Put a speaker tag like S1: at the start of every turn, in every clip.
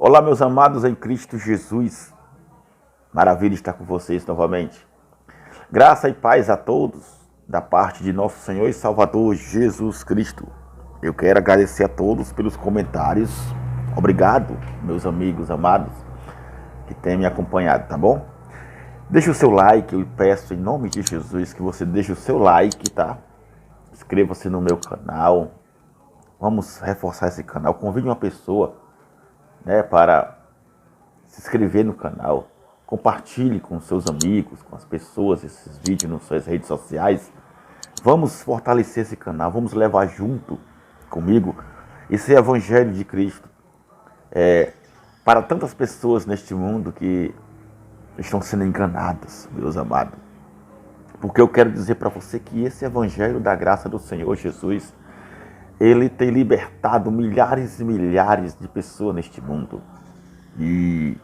S1: Olá, meus amados em Cristo Jesus. Maravilha estar com vocês novamente. Graça e paz a todos, da parte de nosso Senhor e Salvador Jesus Cristo. Eu quero agradecer a todos pelos comentários. Obrigado, meus amigos amados, que têm me acompanhado, tá bom? Deixe o seu like, eu peço em nome de Jesus que você deixe o seu like, tá? Inscreva-se no meu canal. Vamos reforçar esse canal. Convide uma pessoa, né, para se inscrever no canal. Compartilhe com seus amigos, com as pessoas, esses vídeos nas suas redes sociais. Vamos fortalecer esse canal, vamos levar junto comigo esse evangelho de Cristo para tantas pessoas neste mundo que estão sendo enganadas, meus amados. Porque eu quero dizer para você que esse evangelho da graça do Senhor Jesus, ele tem libertado milhares e milhares de pessoas neste mundo. E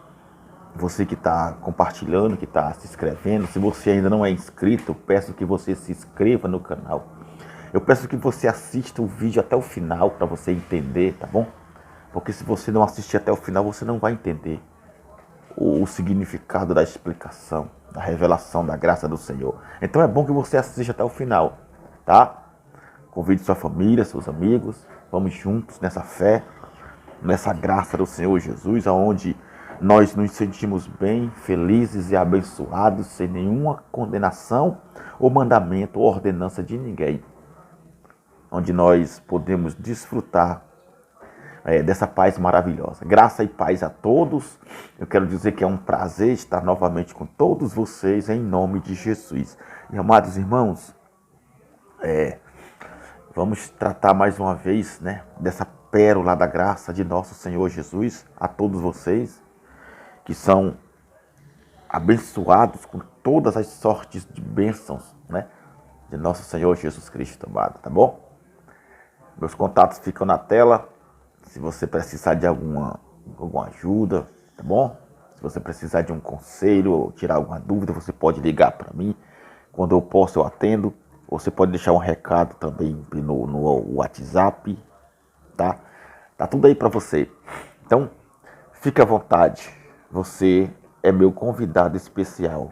S1: você que está compartilhando, que está se inscrevendo, se você ainda não é inscrito, eu peço que você se inscreva no canal. Eu peço que você assista o vídeo até o final para você entender, tá bom? Porque se você não assistir até o final, você não vai entender o significado da explicação, da revelação da graça do Senhor. Então é bom que você assista até o final, tá? Convide sua família, seus amigos, vamos juntos nessa fé, nessa graça do Senhor Jesus, aonde nós nos sentimos bem, felizes e abençoados, sem nenhuma condenação ou mandamento ou ordenança de ninguém. Onde nós podemos desfrutar dessa paz maravilhosa. Graça e paz a todos. Eu quero dizer que é um prazer estar novamente com todos vocês, em nome de Jesus. E amados irmãos, vamos tratar mais uma vez, né, dessa pérola da graça de nosso Senhor Jesus a todos vocês que são abençoados com todas as sortes de bênçãos, né, de nosso Senhor Jesus Cristo, amado, tá bom? Meus contatos ficam na tela, se você precisar de alguma ajuda, tá bom? Se você precisar de um conselho ou tirar alguma dúvida, você pode ligar para mim. Quando eu posso, eu atendo. Você pode deixar um recado também no WhatsApp, tá? Tá tudo aí para você. Então, fique à vontade. Você é meu convidado especial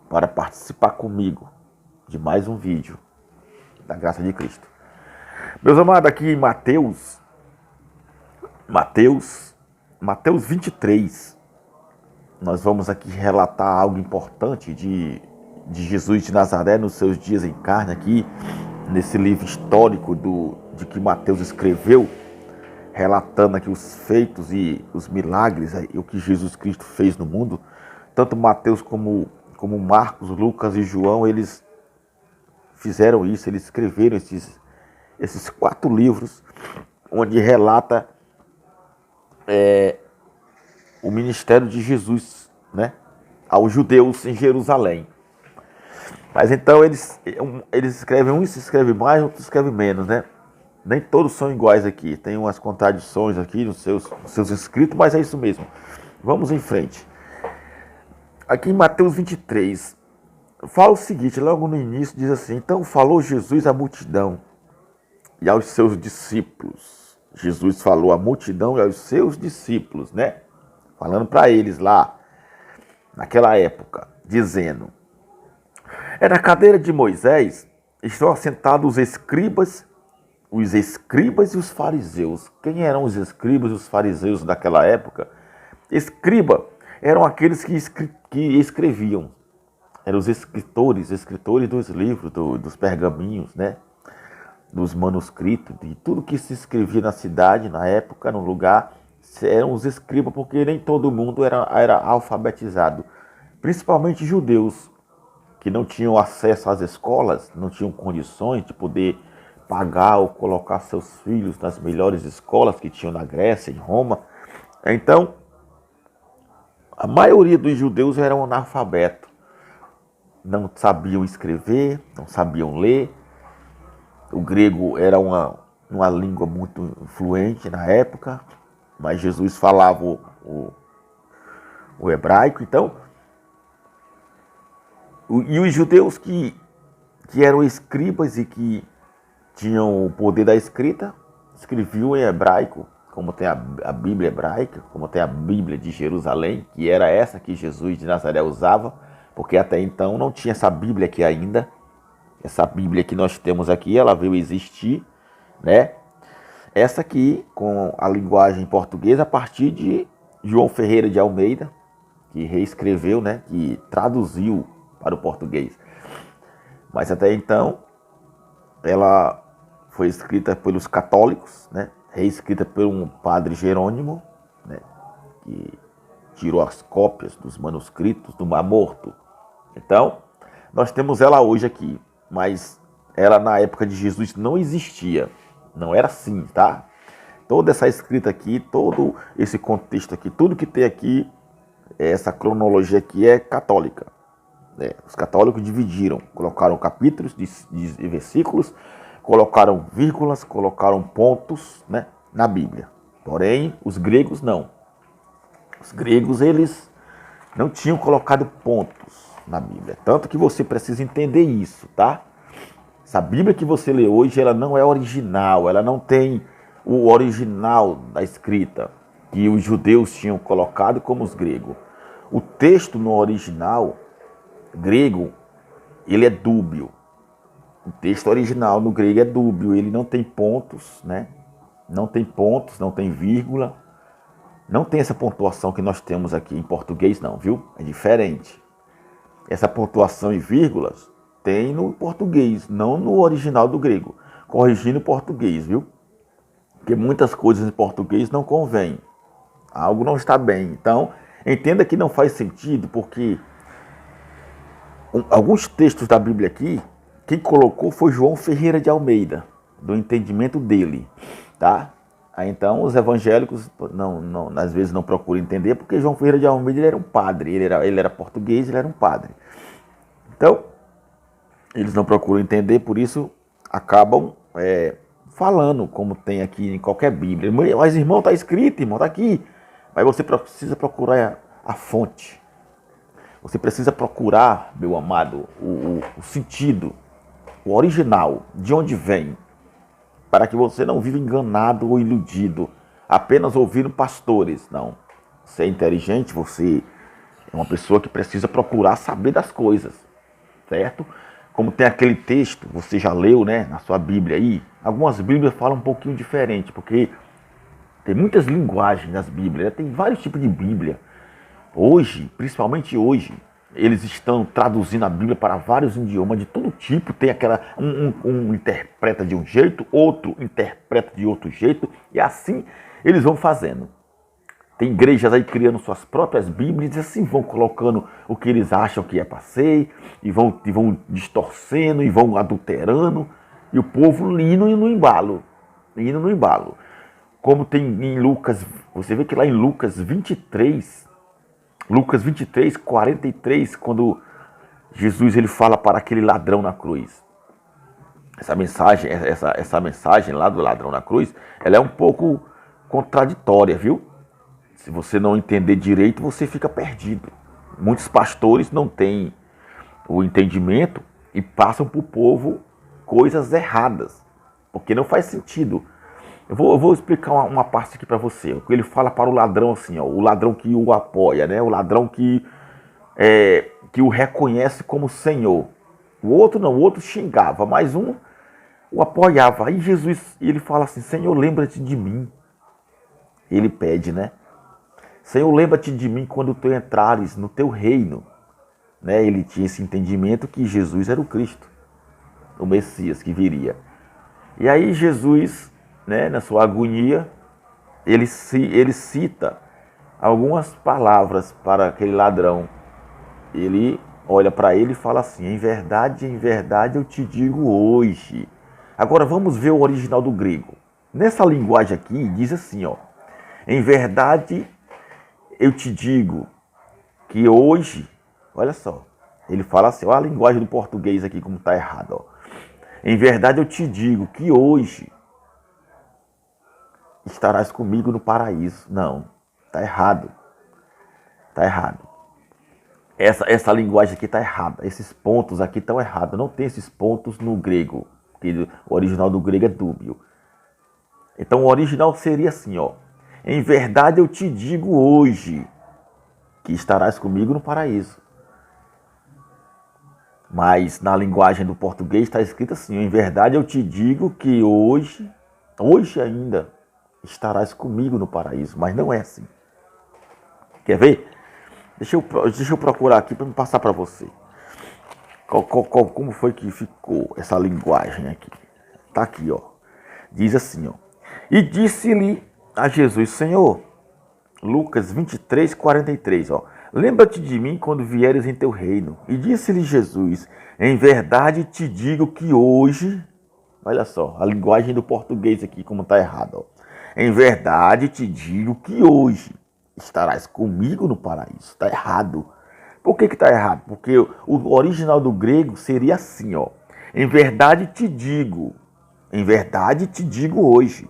S1: para participar comigo de mais um vídeo da graça de Cristo. Meus amados, aqui em Mateus 23, nós vamos aqui relatar algo importante de Jesus de Nazaré nos seus dias em carne, aqui nesse livro histórico de que Mateus escreveu, relatando aqui os feitos e os milagres, e o que Jesus Cristo fez no mundo. Tanto Mateus como Marcos, Lucas e João, eles fizeram isso, eles escreveram esses 4 livros, onde relata o ministério de Jesus, né, aos judeus em Jerusalém. Mas então eles escrevem, uns escrevem mais, outros escrevem menos, né? Nem todos são iguais aqui, tem umas contradições aqui nos seus escritos, mas é isso mesmo. Vamos em frente. Aqui em Mateus 23, fala o seguinte, logo no início diz assim: então falou Jesus à multidão e aos seus discípulos. Jesus falou à multidão e aos seus discípulos, né? Falando para eles lá, naquela época, dizendo: na cadeira de Moisés estão assentados os escribas e os fariseus. Quem eram os escribas e os fariseus daquela época? Escriba eram aqueles que escreviam. Eram os escritores dos livros, dos pergaminhos, né? Dos manuscritos, de tudo que se escrevia na cidade, na época, no lugar, eram os escribas, porque nem todo mundo era alfabetizado. Principalmente judeus, que não tinham acesso às escolas, não tinham condições de poder pagar ou colocar seus filhos nas melhores escolas que tinham na Grécia, em Roma. Então, a maioria dos judeus eram analfabetos. Não sabiam escrever, não sabiam ler. O grego era uma língua muito influente na época, mas Jesus falava o hebraico. Então, e os judeus que eram escribas e que tinham o poder da escrita, escreviam em hebraico, como tem a Bíblia hebraica, como tem a Bíblia de Jerusalém, que era essa que Jesus de Nazaré usava, porque até então não tinha essa Bíblia aqui ainda. Essa Bíblia que nós temos aqui, ela veio existir, né? Essa aqui, com a linguagem portuguesa, a partir de João Ferreira de Almeida, que reescreveu, né? Que traduziu para o português. Mas até então, ela foi escrita pelos católicos, né? Reescrita por um padre Jerônimo, né? Que tirou as cópias dos manuscritos do Mar Morto. Então, nós temos ela hoje aqui, mas ela na época de Jesus não existia, não era assim, tá? Toda essa escrita aqui, todo esse contexto aqui, tudo que tem aqui, essa cronologia aqui é católica. Os católicos dividiram, colocaram capítulos de versículos, colocaram vírgulas, colocaram pontos, né, na Bíblia. Porém, os gregos não. Os gregos, eles não tinham colocado pontos na Bíblia. Tanto que você precisa entender isso, tá? Essa Bíblia que você lê hoje, ela não é original, ela não tem o original da escrita que os judeus tinham colocado como os gregos. O texto no original grego, ele é dúbio. O texto original no grego é dúbio, ele não tem pontos, né? Não tem pontos, não tem vírgula. Não tem essa pontuação que nós temos aqui em português não, viu? É diferente. Essa pontuação e vírgulas tem no português, não no original do grego. Corrigindo o português, viu? Porque muitas coisas em português não convêm. Algo não está bem. Então, entenda que não faz sentido, porque alguns textos da Bíblia aqui, quem colocou foi João Ferreira de Almeida, do entendimento dele, tá? Aí, então, os evangélicos às vezes não procuram entender, porque João Ferreira de Almeida ele era um padre, ele era português, ele era um padre. Então, eles não procuram entender, por isso acabam falando, como tem aqui em qualquer Bíblia. Mas, irmão, está escrito, irmão, está aqui. Mas você precisa procurar a fonte. Você precisa procurar, meu amado, o sentido, o original, de onde vem, para que você não viva enganado ou iludido, apenas ouvindo pastores. Não. Você é inteligente, você é uma pessoa que precisa procurar saber das coisas, certo? Como tem aquele texto, você já leu, né, na sua Bíblia aí, algumas Bíblias falam um pouquinho diferente, porque tem muitas linguagens nas Bíblias, né? Tem vários tipos de Bíblia. Hoje, principalmente hoje, eles estão traduzindo a Bíblia para vários idiomas de todo tipo. Tem aquela um interpreta de um jeito, outro interpreta de outro jeito, e assim eles vão fazendo. Tem igrejas aí criando suas próprias Bíblias e assim vão colocando o que eles acham que é para ser, e vão distorcendo e vão adulterando, e o povo indo no embalo. Como tem em Lucas, você vê que lá em Lucas 23, 43, quando Jesus ele fala para aquele ladrão na cruz. Essa mensagem lá do ladrão na cruz, ela é um pouco contraditória, viu? Se você não entender direito, você fica perdido. Muitos pastores não têm o entendimento e passam para o povo coisas erradas, porque não faz sentido. Eu vou explicar uma parte aqui para você. Ele fala para o ladrão assim, ó, o ladrão que o apoia, né? O ladrão que o reconhece como Senhor. O outro não, o outro xingava, mas um o apoiava. Aí Jesus, ele fala assim, Senhor, lembra-te de mim. Ele pede, né? Senhor, lembra-te de mim quando tu entrares no teu reino. Né? Ele tinha esse entendimento que Jesus era o Cristo, o Messias que viria. E aí Jesus, né, na sua agonia, ele cita algumas palavras para aquele ladrão. Ele olha para ele e fala assim, em verdade eu te digo hoje. Agora vamos ver o original do grego. Nessa linguagem aqui diz assim, ó, em verdade eu te digo que hoje, olha só, ele fala assim, olha a linguagem do português aqui como está errado, ó. Em verdade eu te digo que hoje estarás comigo no paraíso. Não, está errado. Está errado. Essa linguagem aqui está errada. Esses pontos aqui estão errados. Não tem esses pontos no grego. O original do grego é dúbio. Então o original seria assim, ó. Em verdade eu te digo hoje que estarás comigo no paraíso. Mas na linguagem do português está escrito assim, em verdade eu te digo que hoje ainda, estarás comigo no paraíso. Mas não é assim. Quer ver? Deixa eu procurar aqui para me passar para você. Como foi que ficou essa linguagem aqui? Tá aqui, ó. Diz assim, ó. E disse-lhe a Jesus, Senhor, Lucas 23, 43, ó. Lembra-te de mim quando vieres em teu reino. E disse-lhe Jesus, em verdade te digo que hoje, olha só, a linguagem do português aqui, como está errado, ó. Em verdade te digo que hoje estarás comigo no paraíso. Está errado. Por que está errado? Porque o original do grego seria assim, ó. Em verdade te digo hoje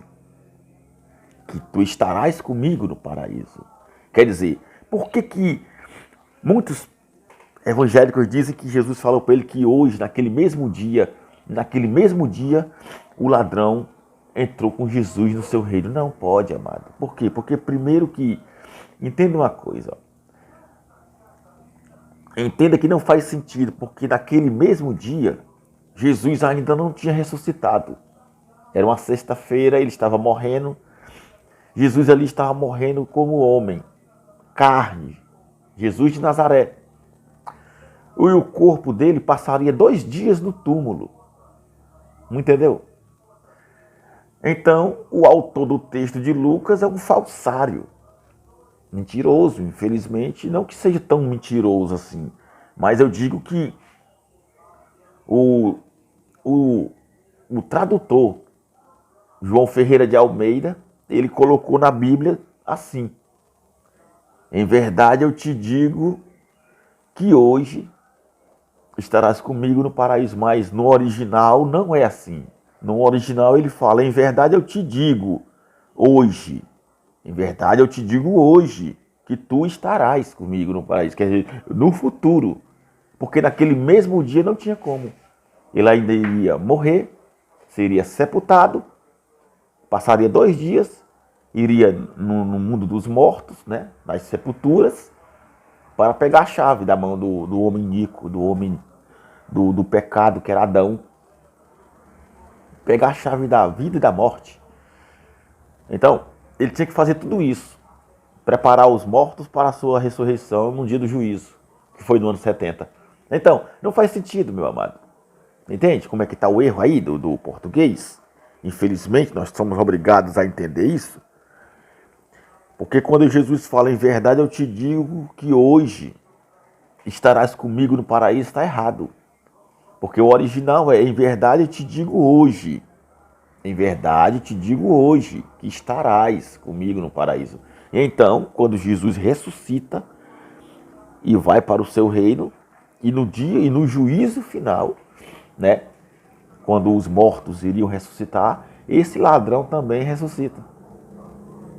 S1: que tu estarás comigo no paraíso. Quer dizer, por que muitos evangélicos dizem que Jesus falou para ele que hoje, naquele mesmo dia, o ladrão entrou com Jesus no seu reino? Não pode, amado. Por quê? Porque primeiro que, entenda uma coisa, ó. Entenda que não faz sentido, porque naquele mesmo dia, Jesus ainda não tinha ressuscitado. Era uma sexta-feira, ele estava morrendo. Jesus ali estava morrendo como homem, carne. Jesus de Nazaré. E o corpo dele passaria 2 dias no túmulo. Não entendeu? Então, o autor do texto de Lucas é um falsário. Mentiroso, infelizmente. Não que seja tão mentiroso assim. Mas eu digo que o tradutor, João Ferreira de Almeida, ele colocou na Bíblia assim. Em verdade eu te digo que hoje estarás comigo no paraíso. Mas no original não é assim. No original ele fala, em verdade eu te digo hoje. Em verdade eu te digo hoje que tu estarás comigo no paraíso. Quer dizer, no futuro. Porque naquele mesmo dia não tinha como. Ele ainda iria morrer, seria sepultado, passaria 2 dias, iria no mundo dos mortos, né, nas sepulturas, para pegar a chave da mão do homem iníquo, do homem do pecado, que era Adão. Pegar a chave da vida e da morte. Então, ele tinha que fazer tudo isso. Preparar os mortos para a sua ressurreição no dia do juízo, que foi no ano 70. Então, não faz sentido, meu amado. Entende como é que está o erro aí do português? Infelizmente, nós somos obrigados a entender isso. Porque quando Jesus fala em verdade, eu te digo que hoje estarás comigo no paraíso, está errado. Porque o original é, em verdade eu te digo hoje. Em verdade te digo hoje que estarás comigo no paraíso. E então, quando Jesus ressuscita e vai para o seu reino, e no dia e no juízo final, né, quando os mortos iriam ressuscitar, esse ladrão também ressuscita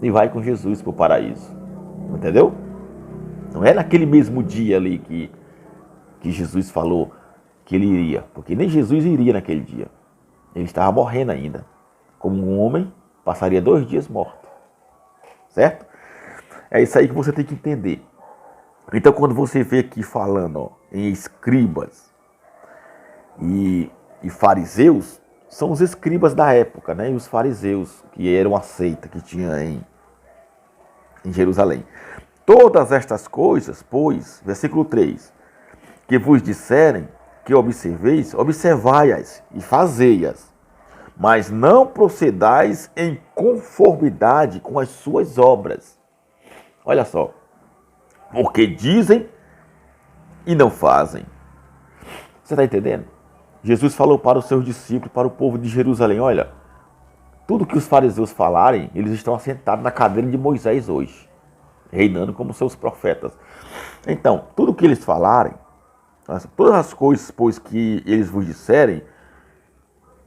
S1: e vai com Jesus para o paraíso. Entendeu? Não é naquele mesmo dia ali que Jesus falou que ele iria, porque nem Jesus iria naquele dia. Ele estava morrendo ainda. Como um homem, passaria 2 dias morto. Certo? É isso aí que você tem que entender. Então, quando você vê aqui falando, ó, em escribas e fariseus, são os escribas da época, né? E os fariseus, que eram uma seita que tinha em Jerusalém. Todas estas coisas, pois, versículo 3, que vos disserem, que observeis, observai-as e fazei-as, mas não procedais em conformidade com as suas obras. Olha só, porque dizem e não fazem. Você está entendendo? Jesus falou para os seus discípulos, para o povo de Jerusalém, olha, tudo que os fariseus falarem, eles estão assentados na cadeira de Moisés hoje, reinando como seus profetas. Então, tudo que eles falarem, todas as coisas, pois, que eles vos disserem,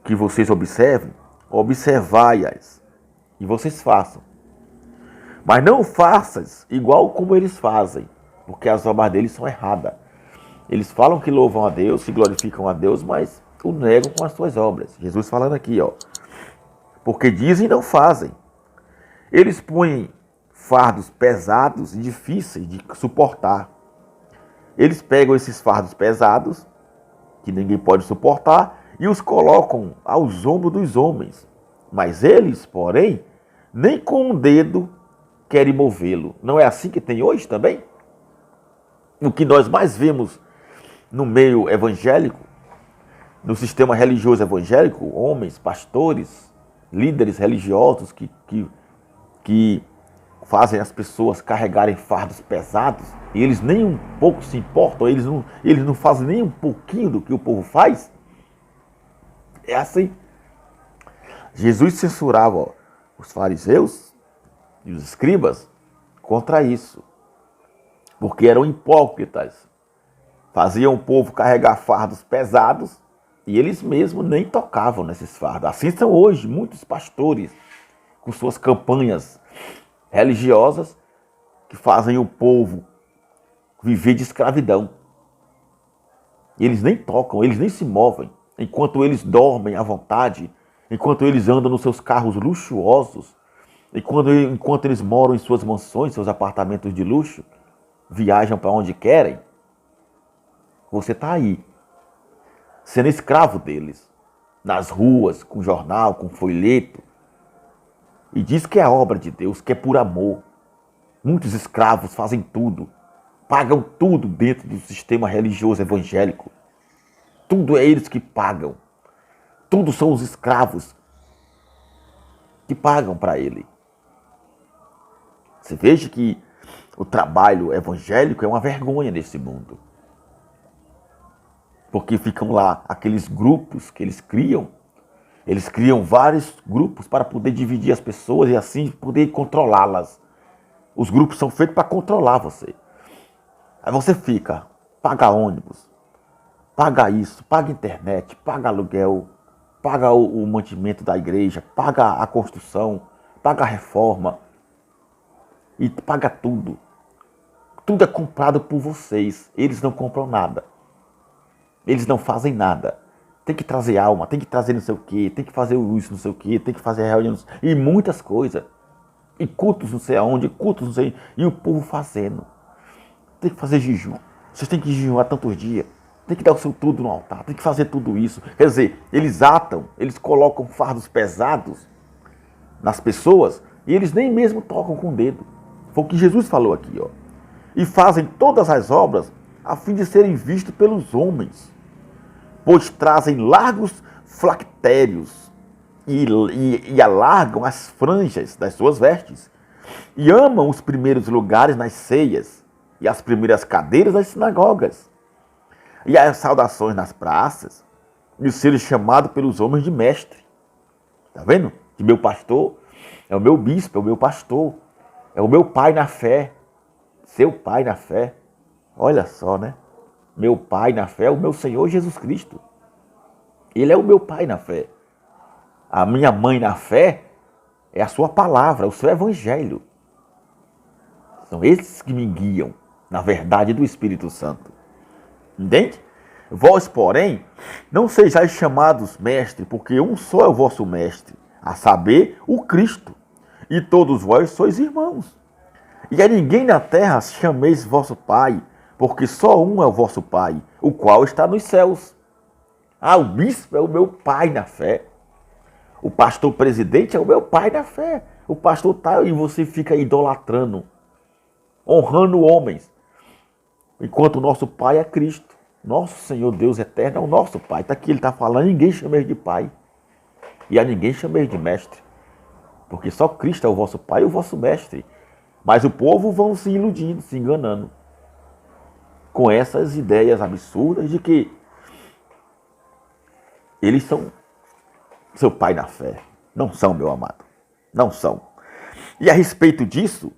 S1: que vocês observem, observai-as, e vocês façam. Mas não faças igual como eles fazem, porque as obras deles são erradas. Eles falam que louvam a Deus, que glorificam a Deus, mas o negam com as suas obras. Jesus falando aqui, ó. porque dizem e não fazem. Eles põem fardos pesados e difíceis de suportar. Eles pegam esses fardos pesados, que ninguém pode suportar, e os colocam aos ombros dos homens. Mas eles, porém, nem com um dedo querem movê-lo. Não é assim que tem hoje também? O que nós mais vemos no meio evangélico, no sistema religioso evangélico, homens, pastores, líderes religiosos que fazem as pessoas carregarem fardos pesados, e eles nem um pouco se importam, eles não fazem nem um pouquinho do que o povo faz. É assim. Jesus censurava os fariseus e os escribas contra isso, porque eram hipócritas, faziam o povo carregar fardos pesados e eles mesmos nem tocavam nesses fardos. Assim são hoje muitos pastores com suas campanhas religiosas que fazem o povo viver de escravidão. Eles nem tocam, eles nem se movem, enquanto eles dormem à vontade, enquanto eles andam nos seus carros luxuosos, enquanto eles moram em suas mansões, seus apartamentos de luxo, viajam para onde querem. Você está aí, sendo escravo deles, nas ruas, com jornal, com folheto, e diz que é obra de Deus, que é por amor. Muitos escravos fazem tudo, pagam tudo dentro do sistema religioso evangélico. Tudo é eles que pagam. Tudo são os escravos que pagam para ele. Você veja que o trabalho evangélico é uma vergonha nesse mundo. Porque ficam lá aqueles grupos que eles criam. Eles criam vários grupos para poder dividir as pessoas e assim poder controlá-las. Os grupos são feitos para controlar você. Aí você fica, paga ônibus, paga isso, paga internet, paga aluguel, paga o mantimento da igreja, paga a construção, paga a reforma e paga tudo. Tudo é comprado por vocês. Eles não compram nada. Eles não fazem nada. Tem que trazer alma, tem que trazer não sei o quê, tem que fazer isso não sei o quê, tem que fazer reuniões e muitas coisas. E cultos não sei aonde, cultos não sei. E o povo fazendo. Tem que fazer jejum. Vocês têm que jejuar tantos dias. Tem que dar o seu tudo no altar. Tem que fazer tudo isso. Quer dizer, eles atam, eles colocam fardos pesados nas pessoas e eles nem mesmo tocam com o dedo. Foi o que Jesus falou aqui, ó. E fazem todas as obras a fim de serem vistos pelos homens, pois trazem largos flactérios e alargam as franjas das suas vestes, e amam os primeiros lugares nas ceias, e as primeiras cadeiras das sinagogas, e as saudações nas praças, e os serem chamados pelos homens de mestre. Está vendo? Que meu pastor é o meu bispo, é o meu pastor, é o meu pai na fé, seu pai na fé. Olha só, né? Meu pai na fé é o meu Senhor Jesus Cristo. Ele é o meu pai na fé. A minha mãe na fé é a sua palavra, o seu evangelho. São esses que me guiam na verdade do Espírito Santo. Entende? Vós, porém, não sejais chamados mestre, porque um só é o vosso mestre, a saber, o Cristo. E todos vós sois irmãos. E a ninguém na terra chameis vosso pai, porque só um é o vosso pai, o qual está nos céus. Ah, o bispo é o meu pai na fé. O pastor presidente é o meu pai na fé. O pastor tá e você fica idolatrando, honrando homens, enquanto o nosso pai é Cristo. Nosso Senhor Deus eterno é o nosso pai. Está aqui, ele está falando, ninguém chama de pai. E a ninguém chama de mestre. Porque só Cristo é o vosso pai e o vosso mestre. Mas o povo vão se iludindo, se enganando com essas ideias absurdas de que eles são seu pai na fé. Não são, meu amado. Não são. E a respeito disso,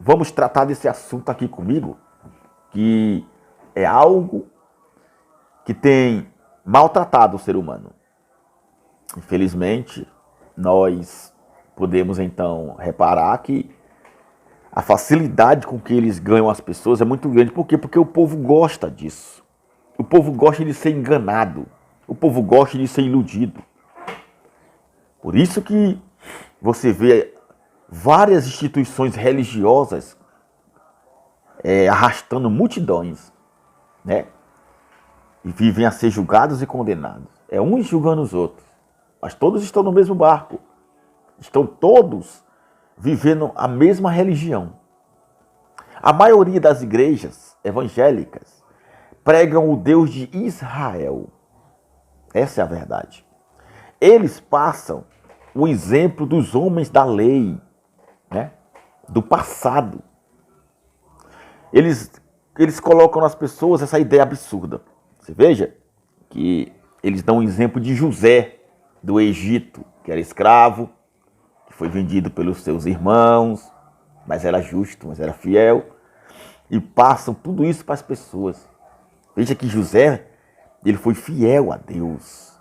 S1: vamos tratar desse assunto aqui comigo, que é algo que tem maltratado o ser humano. Infelizmente, nós podemos então reparar que a facilidade com que eles ganham as pessoas é muito grande. Por quê? Porque o povo gosta disso. O povo gosta de ser enganado. O povo gosta de ser iludido. Por isso que você vê várias instituições religiosas arrastando multidões, né? E vivem a ser julgados e condenados. É uns julgando os outros. Mas todos estão no mesmo barco. Estão todos vivendo a mesma religião. A maioria das igrejas evangélicas pregam o Deus de Israel. Essa é a verdade. Eles passam o exemplo dos homens da lei, né? Do passado. Eles colocam nas pessoas essa ideia absurda. Você veja que eles dão um exemplo de José do Egito, que era escravo, que foi vendido pelos seus irmãos, mas era justo, mas era fiel. E passam tudo isso para as pessoas. Veja que José, ele foi fiel a Deus.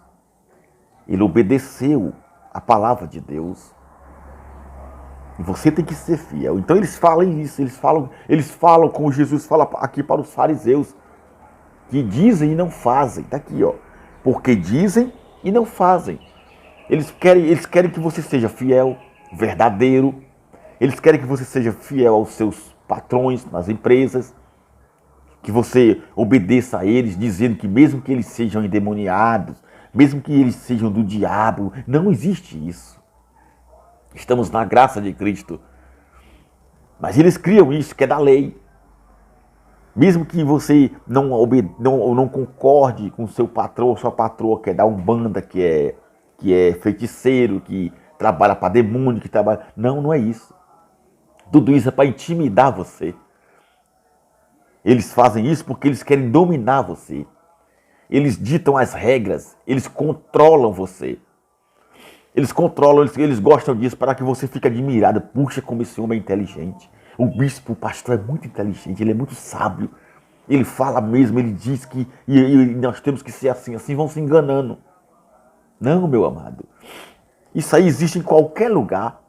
S1: Ele obedeceu a palavra de Deus. E você tem que ser fiel. Então eles falam isso, eles falam como Jesus fala aqui para os fariseus, que dizem e não fazem. Está aqui, ó. Porque dizem e não fazem. Eles querem que você seja fiel, verdadeiro. Eles querem que você seja fiel aos seus patrões nas empresas. Que você obedeça a eles, dizendo que mesmo que eles sejam endemoniados, mesmo que eles sejam do diabo, não existe isso. Estamos na graça de Cristo. Mas eles criam isso, que é da lei. Mesmo que você não concorde com seu patrão ou sua patroa, que é da Umbanda, que é feiticeiro, que trabalha para demônio, que trabalha... Não é isso. Tudo isso é para intimidar você. Eles fazem isso porque eles querem dominar você. Eles ditam as regras, eles controlam você. Eles controlam, eles gostam disso para que você fique admirado. Puxa, como esse homem é inteligente. O bispo, o pastor é muito inteligente, ele é muito sábio. Ele fala mesmo, ele diz que e nós temos que ser assim, assim vão se enganando. Não, meu amado. Isso aí existe em qualquer lugar.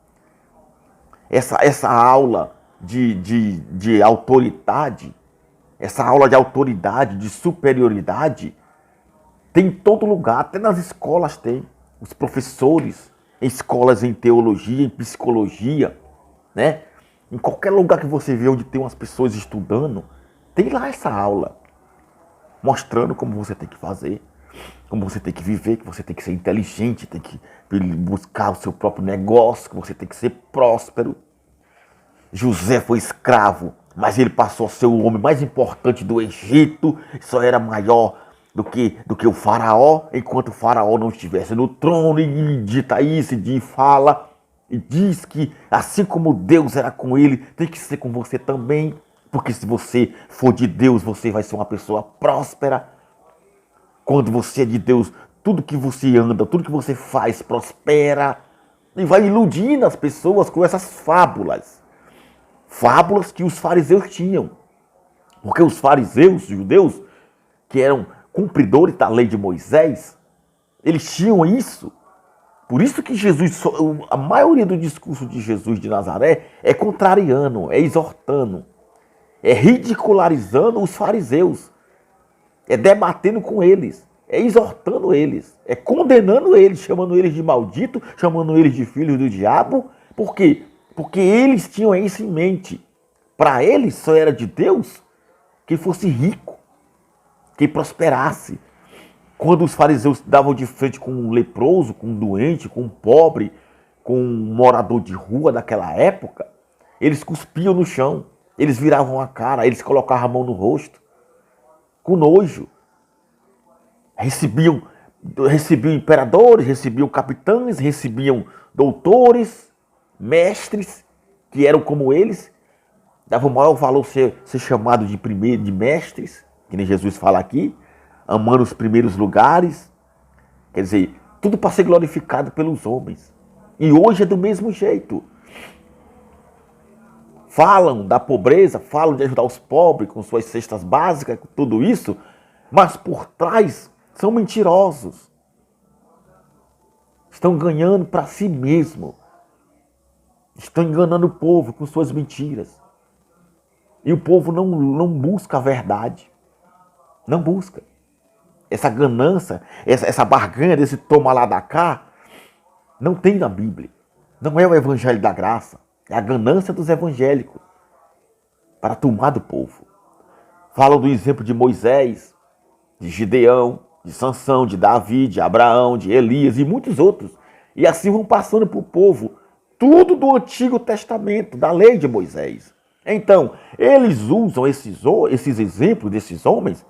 S1: Essa aula de autoridade, essa aula de autoridade, de superioridade, tem em todo lugar, até nas escolas tem. Os professores, em escolas em teologia, em psicologia, né? Em qualquer lugar que você vê onde tem umas pessoas estudando, tem lá essa aula, mostrando como você tem que fazer, como você tem que viver, que você tem que ser inteligente, tem que buscar o seu próprio negócio, que você tem que ser próspero. José foi escravo, mas ele passou a ser o homem mais importante do Egito, só era maior do que o faraó, enquanto o faraó não estivesse no trono, e dita isso, e fala, e diz que assim como Deus era com ele, tem que ser com você também, porque se você for de Deus, você vai ser uma pessoa próspera. Quando você é de Deus, tudo que você anda, tudo que você faz prospera, e vai iludindo as pessoas com essas fábulas. Fábulas que os fariseus tinham, porque os fariseus, os judeus, que eram cumpridores da lei de Moisés, eles tinham isso. Por isso que Jesus, a maioria do discurso de Jesus de Nazaré é contrariando, é exortando, é ridicularizando os fariseus, é debatendo com eles, é exortando eles, é condenando eles, chamando eles de maldito, chamando eles de filhos do diabo. Por quê? Porque eles tinham isso em mente. Para eles só era de Deus quem fosse rico, quem prosperasse. Quando os fariseus davam de frente com um leproso, com um doente, com um pobre, com um morador de rua daquela época, eles cuspiam no chão, eles viravam a cara, eles colocavam a mão no rosto, com nojo. Recebiam imperadores, recebiam capitães, recebiam doutores, mestres, que eram como eles, davam o maior valor ser chamado de mestres, que nem Jesus fala aqui, amando os primeiros lugares, quer dizer, tudo para ser glorificado pelos homens. E hoje é do mesmo jeito. Falam da pobreza, falam de ajudar os pobres com suas cestas básicas, com tudo isso, mas por trás são mentirosos. Estão ganhando para si mesmo. Estão enganando o povo com suas mentiras. E o povo não busca a verdade. Não busca. Essa ganância, essa barganha desse toma lá da cá, Não tem na Bíblia. Não é o evangelho da graça. É a ganância dos evangélicos para tomar do povo. Falam do exemplo de Moisés, de Gideão, de Sansão, de Davi, de Abraão, de Elias e muitos outros. E assim vão passando para o povo tudo do Antigo Testamento, da lei de Moisés. Então, eles usam esses exemplos desses homens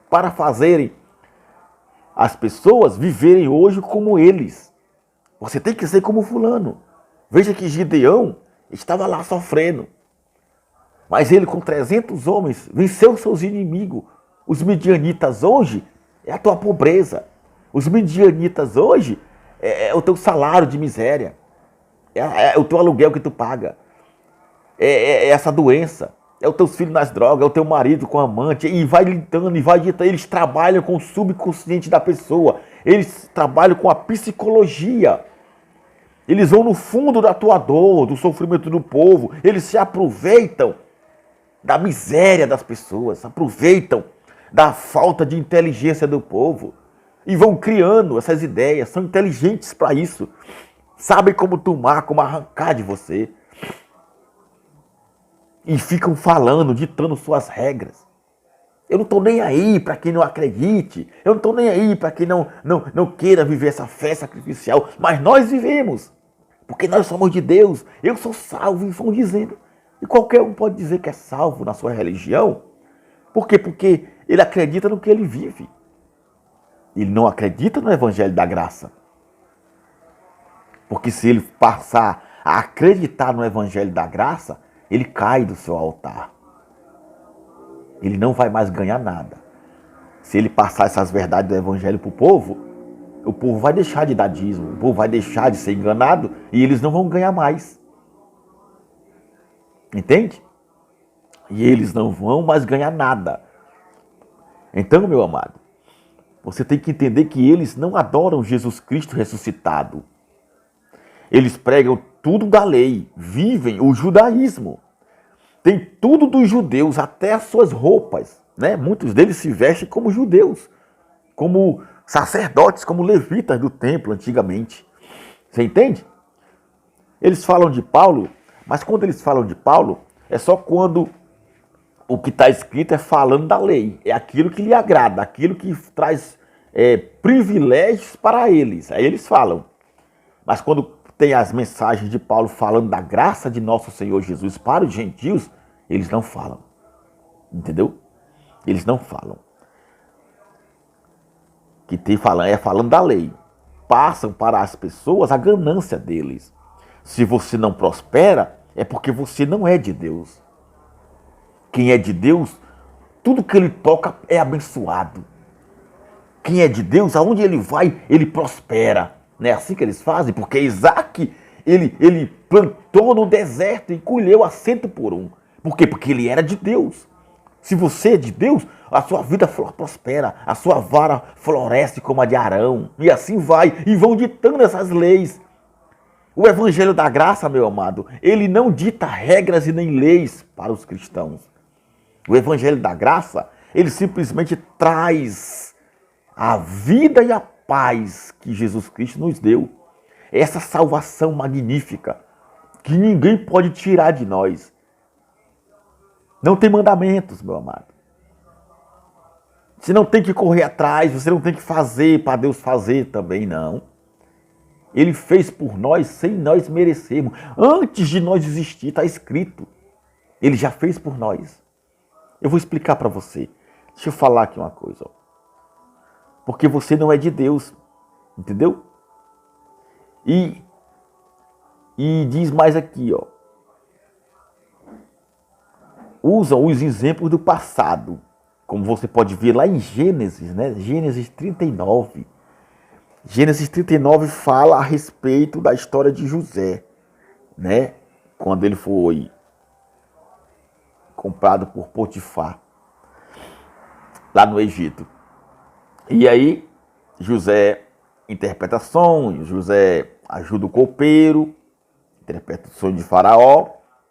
S1: para fazerem as pessoas viverem hoje como eles. Você tem que ser como fulano. Veja que Gideão estava lá sofrendo. Mas ele com 300 homens venceu seus inimigos. Os midianitas hoje é a tua pobreza. Os midianitas hoje é o teu salário de miséria. É o teu aluguel que tu paga. É essa doença. É os teus filhos nas drogas, é o teu marido com amante. E vai lidando, e vai ditando. Eles trabalham com o subconsciente da pessoa. Eles trabalham com a psicologia. Eles vão no fundo da tua dor, do sofrimento do povo. Eles se aproveitam da miséria das pessoas. Aproveitam da falta de inteligência do povo. E vão criando essas ideias. São inteligentes para isso. Sabem como tomar, como arrancar de você. E ficam falando, ditando suas regras. Eu não estou nem aí para quem não acredite. Eu não estou nem aí para quem não queira viver essa fé sacrificial. Mas nós vivemos. Porque nós somos de Deus. Eu sou salvo. E vão dizendo. E qualquer um pode dizer que é salvo na sua religião. Por quê? Porque ele acredita no que ele vive. Ele não acredita no evangelho da graça. Porque se ele passar a acreditar no evangelho da graça, ele cai do seu altar. Ele não vai mais ganhar nada. Se ele passar essas verdades do evangelho para o povo vai deixar de dar dízimo, o povo vai deixar de ser enganado e eles não vão ganhar mais. Entende? E eles não vão mais ganhar nada. Então, meu amado, você tem que entender que eles não adoram Jesus Cristo ressuscitado. Eles pregam tudo da lei, vivem o judaísmo. Tem tudo dos judeus, até as suas roupas, né? Muitos deles se vestem como judeus, como sacerdotes, como levitas do templo antigamente. Você entende? Eles falam de Paulo, mas quando eles falam de Paulo, é só quando o que está escrito é falando da lei. É aquilo que lhe agrada, aquilo que traz privilégios para eles. Aí eles falam. Mas quando tem as mensagens de Paulo falando da graça de nosso Senhor Jesus para os gentios, eles não falam. Entendeu? Eles não falam. Que tem falando da lei. Passam para as pessoas a ganância deles. Se você não prospera, é porque você não é de Deus. Quem é de Deus, tudo que ele toca é abençoado. Quem é de Deus, aonde ele vai, ele prospera. Não é assim que eles fazem? Porque Isaac, ele plantou no deserto e colheu a 100 por um. Por quê? Porque ele era de Deus. Se você é de Deus, a sua vida prospera, a sua vara floresce como a de Arão. E assim vai, e vão ditando essas leis. O evangelho da graça, meu amado, ele não dita regras e nem leis para os cristãos. O evangelho da graça, ele simplesmente traz a vida e a paz que Jesus Cristo nos deu. Essa salvação magnífica que ninguém pode tirar de nós. Não tem mandamentos, meu amado. Você não tem que correr atrás, você não tem que fazer para Deus fazer também, não. Ele fez por nós sem nós merecermos. Antes de nós existir, está escrito. Ele já fez por nós. Eu vou explicar para você. Deixa eu falar aqui uma coisa. Ó. Porque você não é de Deus. Entendeu? E diz mais aqui, ó. Usam os exemplos do passado. Como você pode ver lá em Gênesis, né? Gênesis 39. Gênesis 39 fala a respeito da história de José, né? Quando ele foi comprado por Potifar, lá no Egito. E aí, José interpreta sonhos, José ajuda o copeiro, interpreta o sonho de Faraó,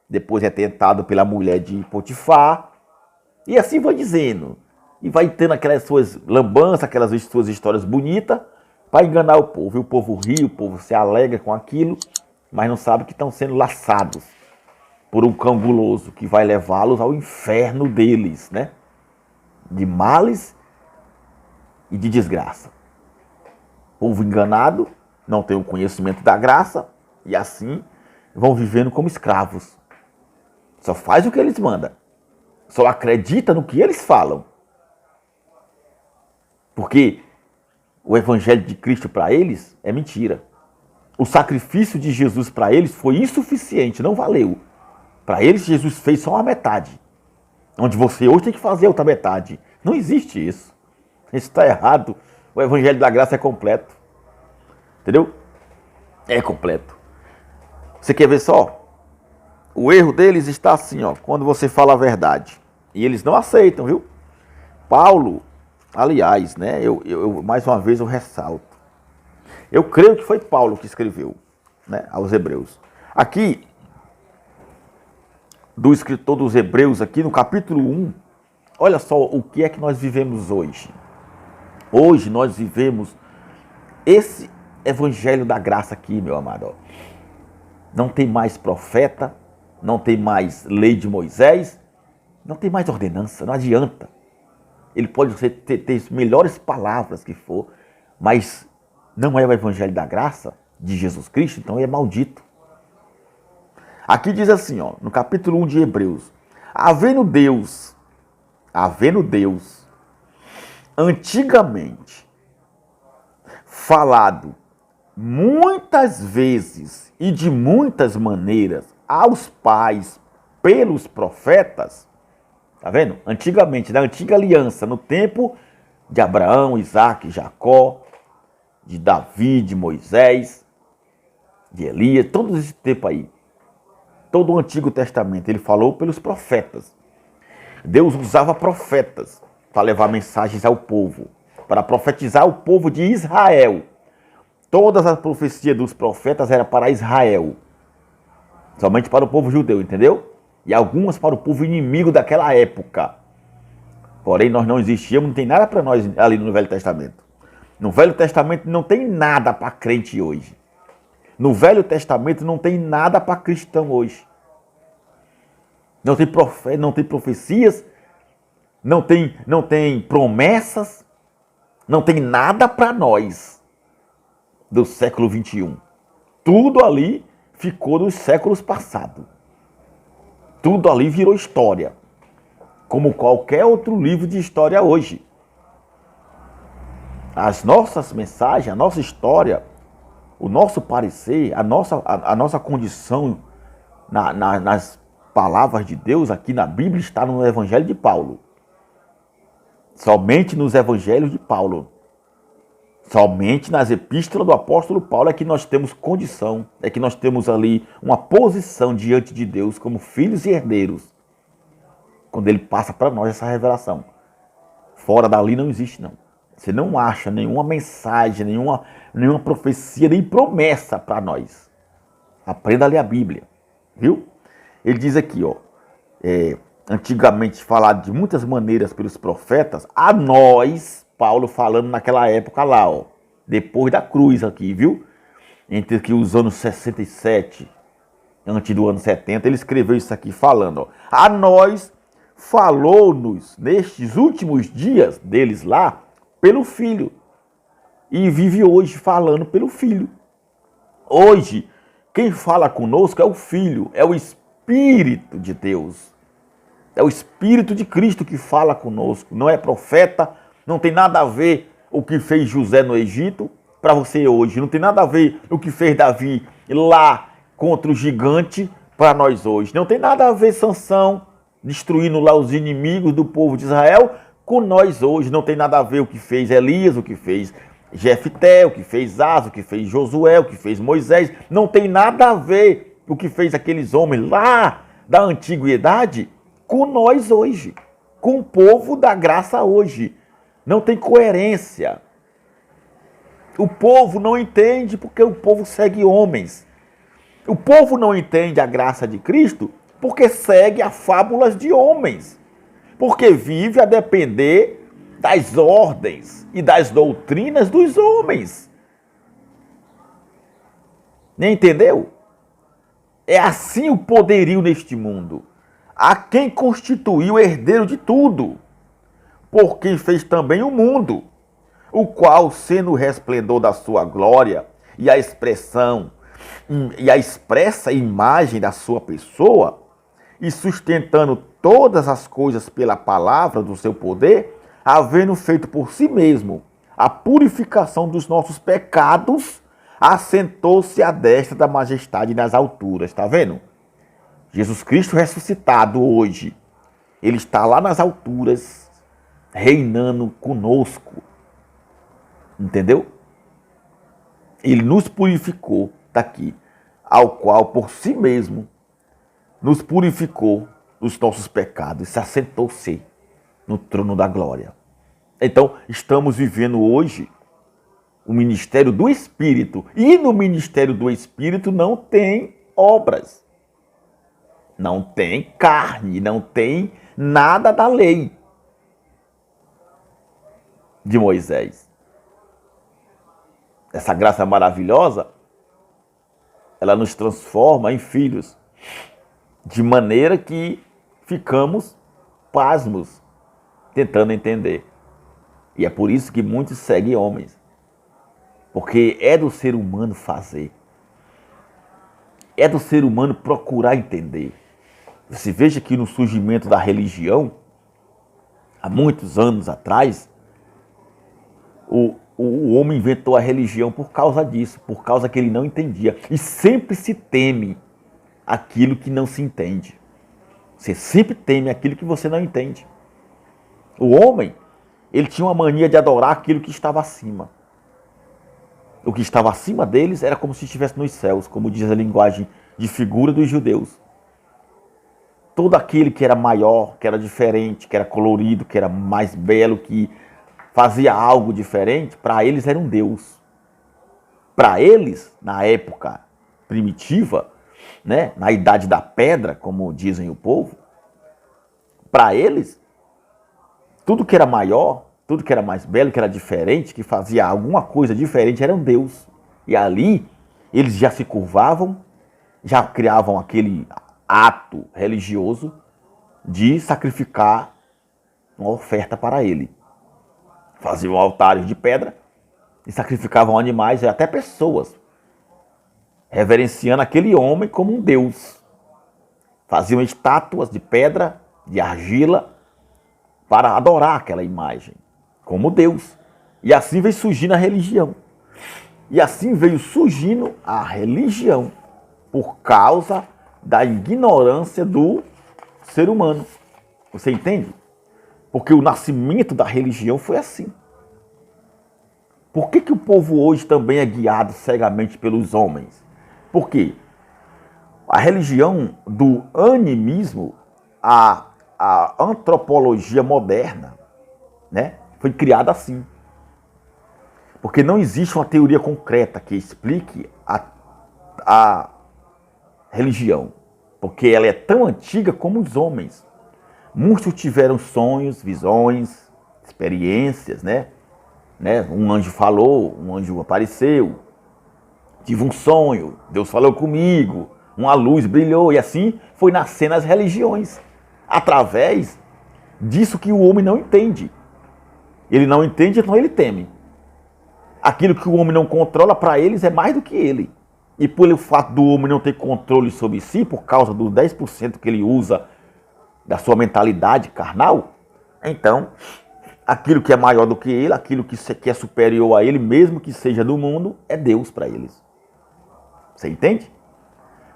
S1: depois é tentado pela mulher de Potifar, e assim vai dizendo. E vai tendo aquelas suas lambanças, aquelas suas histórias bonitas, para enganar o povo. E o povo ri, o povo se alegra com aquilo, mas não sabe que estão sendo laçados por um cão guloso que vai levá-los ao inferno deles, né? De males e de desgraça. Povo enganado, não tem o conhecimento da graça e assim vão vivendo como escravos. Só faz o que eles mandam. Só acredita no que eles falam. Porque o evangelho de Cristo para eles é mentira. O sacrifício de Jesus para eles foi insuficiente, não valeu. Para eles, Jesus fez só uma metade. Onde você hoje tem que fazer a outra metade. Não existe isso. Isso está errado. O evangelho da graça é completo. Entendeu? É completo. Você quer ver só? O erro deles está assim, ó, quando você fala a verdade. E eles não aceitam, viu? Paulo, aliás, né? Mais uma vez eu ressalto. Eu creio que foi Paulo que escreveu, né, aos Hebreus. Aqui, do escritor dos Hebreus, aqui no capítulo 1, olha só o que é que nós vivemos hoje. Hoje nós vivemos esse evangelho da graça aqui, meu amado. Não tem mais profeta, não tem mais lei de Moisés, não tem mais ordenança, não adianta. Ele pode ter as melhores palavras que for, mas não é o evangelho da graça de Jesus Cristo, então é maldito. Aqui diz assim, ó, no capítulo 1 de Hebreus: havendo Deus, antigamente, falado muitas vezes e de muitas maneiras aos pais pelos profetas, tá vendo? Antigamente, na antiga aliança, no tempo de Abraão, Isaac, Jacó, de Davi, de Moisés, de Elias, todo esse tempo aí, todo o Antigo Testamento, ele falou pelos profetas. Deus usava profetas para levar mensagens ao povo, para profetizar o povo de Israel. Todas as profecias dos profetas eram para Israel, somente para o povo judeu, entendeu? E algumas para o povo inimigo daquela época. Porém, nós não existíamos, não tem nada para nós ali no Velho Testamento. No Velho Testamento não tem nada para crente hoje. No Velho Testamento não tem nada para cristão hoje. Não tem profecias, não tem promessas, não tem nada para nós do século 21. Tudo ali ficou dos séculos passados. Tudo ali virou história, como qualquer outro livro de história hoje. As nossas mensagens, a nossa história, o nosso parecer, a nossa condição nas palavras de Deus aqui na Bíblia está no Evangelho de Paulo. Somente nos Evangelhos de Paulo. Somente nas epístolas do apóstolo Paulo é que nós temos condição, é que nós temos ali uma posição diante de Deus como filhos e herdeiros. Quando ele passa para nós essa revelação. Fora dali não existe não. Você não acha nenhuma mensagem, nenhuma profecia, nem promessa para nós. Aprenda a ler a Bíblia, viu? Ele diz aqui, ó, antigamente falado de muitas maneiras pelos profetas, a nós, Paulo falando naquela época lá, ó, depois da cruz aqui, viu? Entre que os anos 67, antes do ano 70, ele escreveu isso aqui falando, ó, a nós falou-nos nestes últimos dias deles lá, pelo Filho. E vive hoje falando pelo Filho. Hoje, quem fala conosco é o Filho, é o Espírito de Deus. É o Espírito de Cristo que fala conosco. Não é profeta, não tem nada a ver o que fez José no Egito para você hoje. Não tem nada a ver o que fez Davi lá contra o gigante para nós hoje. Não tem nada a ver Sansão destruindo lá os inimigos do povo de Israel com nós hoje. Não tem nada a ver o que fez Elias, o que fez Jefté, o que fez Asa, o que fez Josué, o que fez Moisés. Não tem nada a ver o que fez aqueles homens lá da antiguidade com nós hoje, com o povo da graça hoje. Não tem coerência. O povo não entende porque o povo segue homens. O povo não entende a graça de Cristo porque segue as fábulas de homens. Porque vive a depender das ordens e das doutrinas dos homens. Nem entendeu? É assim o poderio neste mundo. A quem constituiu o herdeiro de tudo, por quem fez também o mundo, o qual, sendo o resplendor da sua glória e a expressão e a expressa imagem da sua pessoa, e sustentando todas as coisas pela palavra do seu poder, havendo feito por si mesmo a purificação dos nossos pecados, assentou-se à destra da majestade nas alturas. Está vendo? Jesus Cristo ressuscitado hoje, ele está lá nas alturas, reinando conosco. Entendeu? Ele nos purificou daqui, ao qual por si mesmo nos purificou dos nossos pecados e se assentou-se no trono da glória. Então, estamos vivendo hoje o ministério do Espírito. E no ministério do Espírito não tem obras. Não tem carne, não tem nada da lei de Moisés. Essa graça maravilhosa, ela nos transforma em filhos, de maneira que ficamos pasmos, tentando entender. E é por isso que muitos seguem homens, porque é do ser humano fazer, é do ser humano procurar entender. Você veja que no surgimento da religião, há muitos anos atrás, o homem inventou a religião por causa disso, por causa que ele não entendia. E sempre se teme aquilo que não se entende. Você sempre teme aquilo que você não entende. O homem, ele tinha uma mania de adorar aquilo que estava acima. O que estava acima deles era como se estivesse nos céus, como diz a linguagem de figura dos judeus. Todo aquele que era maior, que era diferente, que era colorido, que era mais belo, que fazia algo diferente, para eles era um Deus. Para eles, na época primitiva, né, na idade da pedra, como dizem o povo, para eles, tudo que era maior, tudo que era mais belo, que era diferente, que fazia alguma coisa diferente, era um Deus. E ali, eles já se curvavam, já criavam aquele ato religioso de sacrificar uma oferta para ele. Faziam altares de pedra e sacrificavam animais e até pessoas, reverenciando aquele homem como um deus. Faziam estátuas de pedra, de argila, para adorar aquela imagem como Deus. E assim veio surgindo a religião. E assim veio surgindo a religião por causa da ignorância do ser humano. Você entende? Porque o nascimento da religião foi assim. Por que o povo hoje também é guiado cegamente pelos homens? Por quê? A religião do animismo, a antropologia moderna, né, foi criada assim. Porque não existe uma teoria concreta que explique a religião. Porque ela é tão antiga como os homens. Muitos tiveram sonhos, visões, experiências, né? Um anjo falou, um anjo apareceu. Tive um sonho, Deus falou comigo, uma luz brilhou. E assim foi nascendo as religiões. Através disso que o homem não entende. Ele não entende, então ele teme. Aquilo que o homem não controla, para eles, é mais do que ele. E pelo fato do homem não ter controle sobre si, por causa dos 10% que ele usa da sua mentalidade carnal, então, aquilo que é maior do que ele, aquilo que é superior a ele, mesmo que seja do mundo, é Deus para eles. Você entende?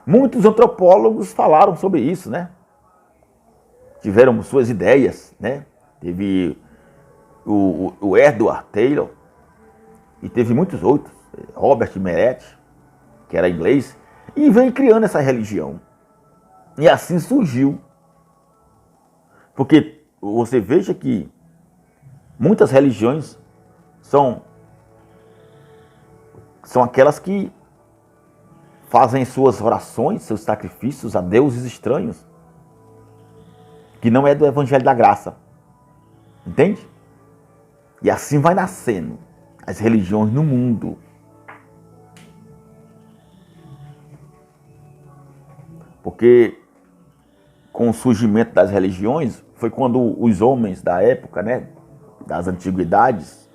S1: Muitos antropólogos falaram sobre isso, né? Tiveram suas ideias, né? Teve o Edward Taylor e teve muitos outros, Robert Meret, que era inglês, e vem criando essa religião. E assim surgiu. Porque você veja que muitas religiões são aquelas que fazem suas orações, seus sacrifícios a deuses estranhos, que não é do Evangelho da Graça. Entende? E assim vai nascendo as religiões no mundo. Porque com o surgimento das religiões, foi quando os homens da época, né, das antiguidades,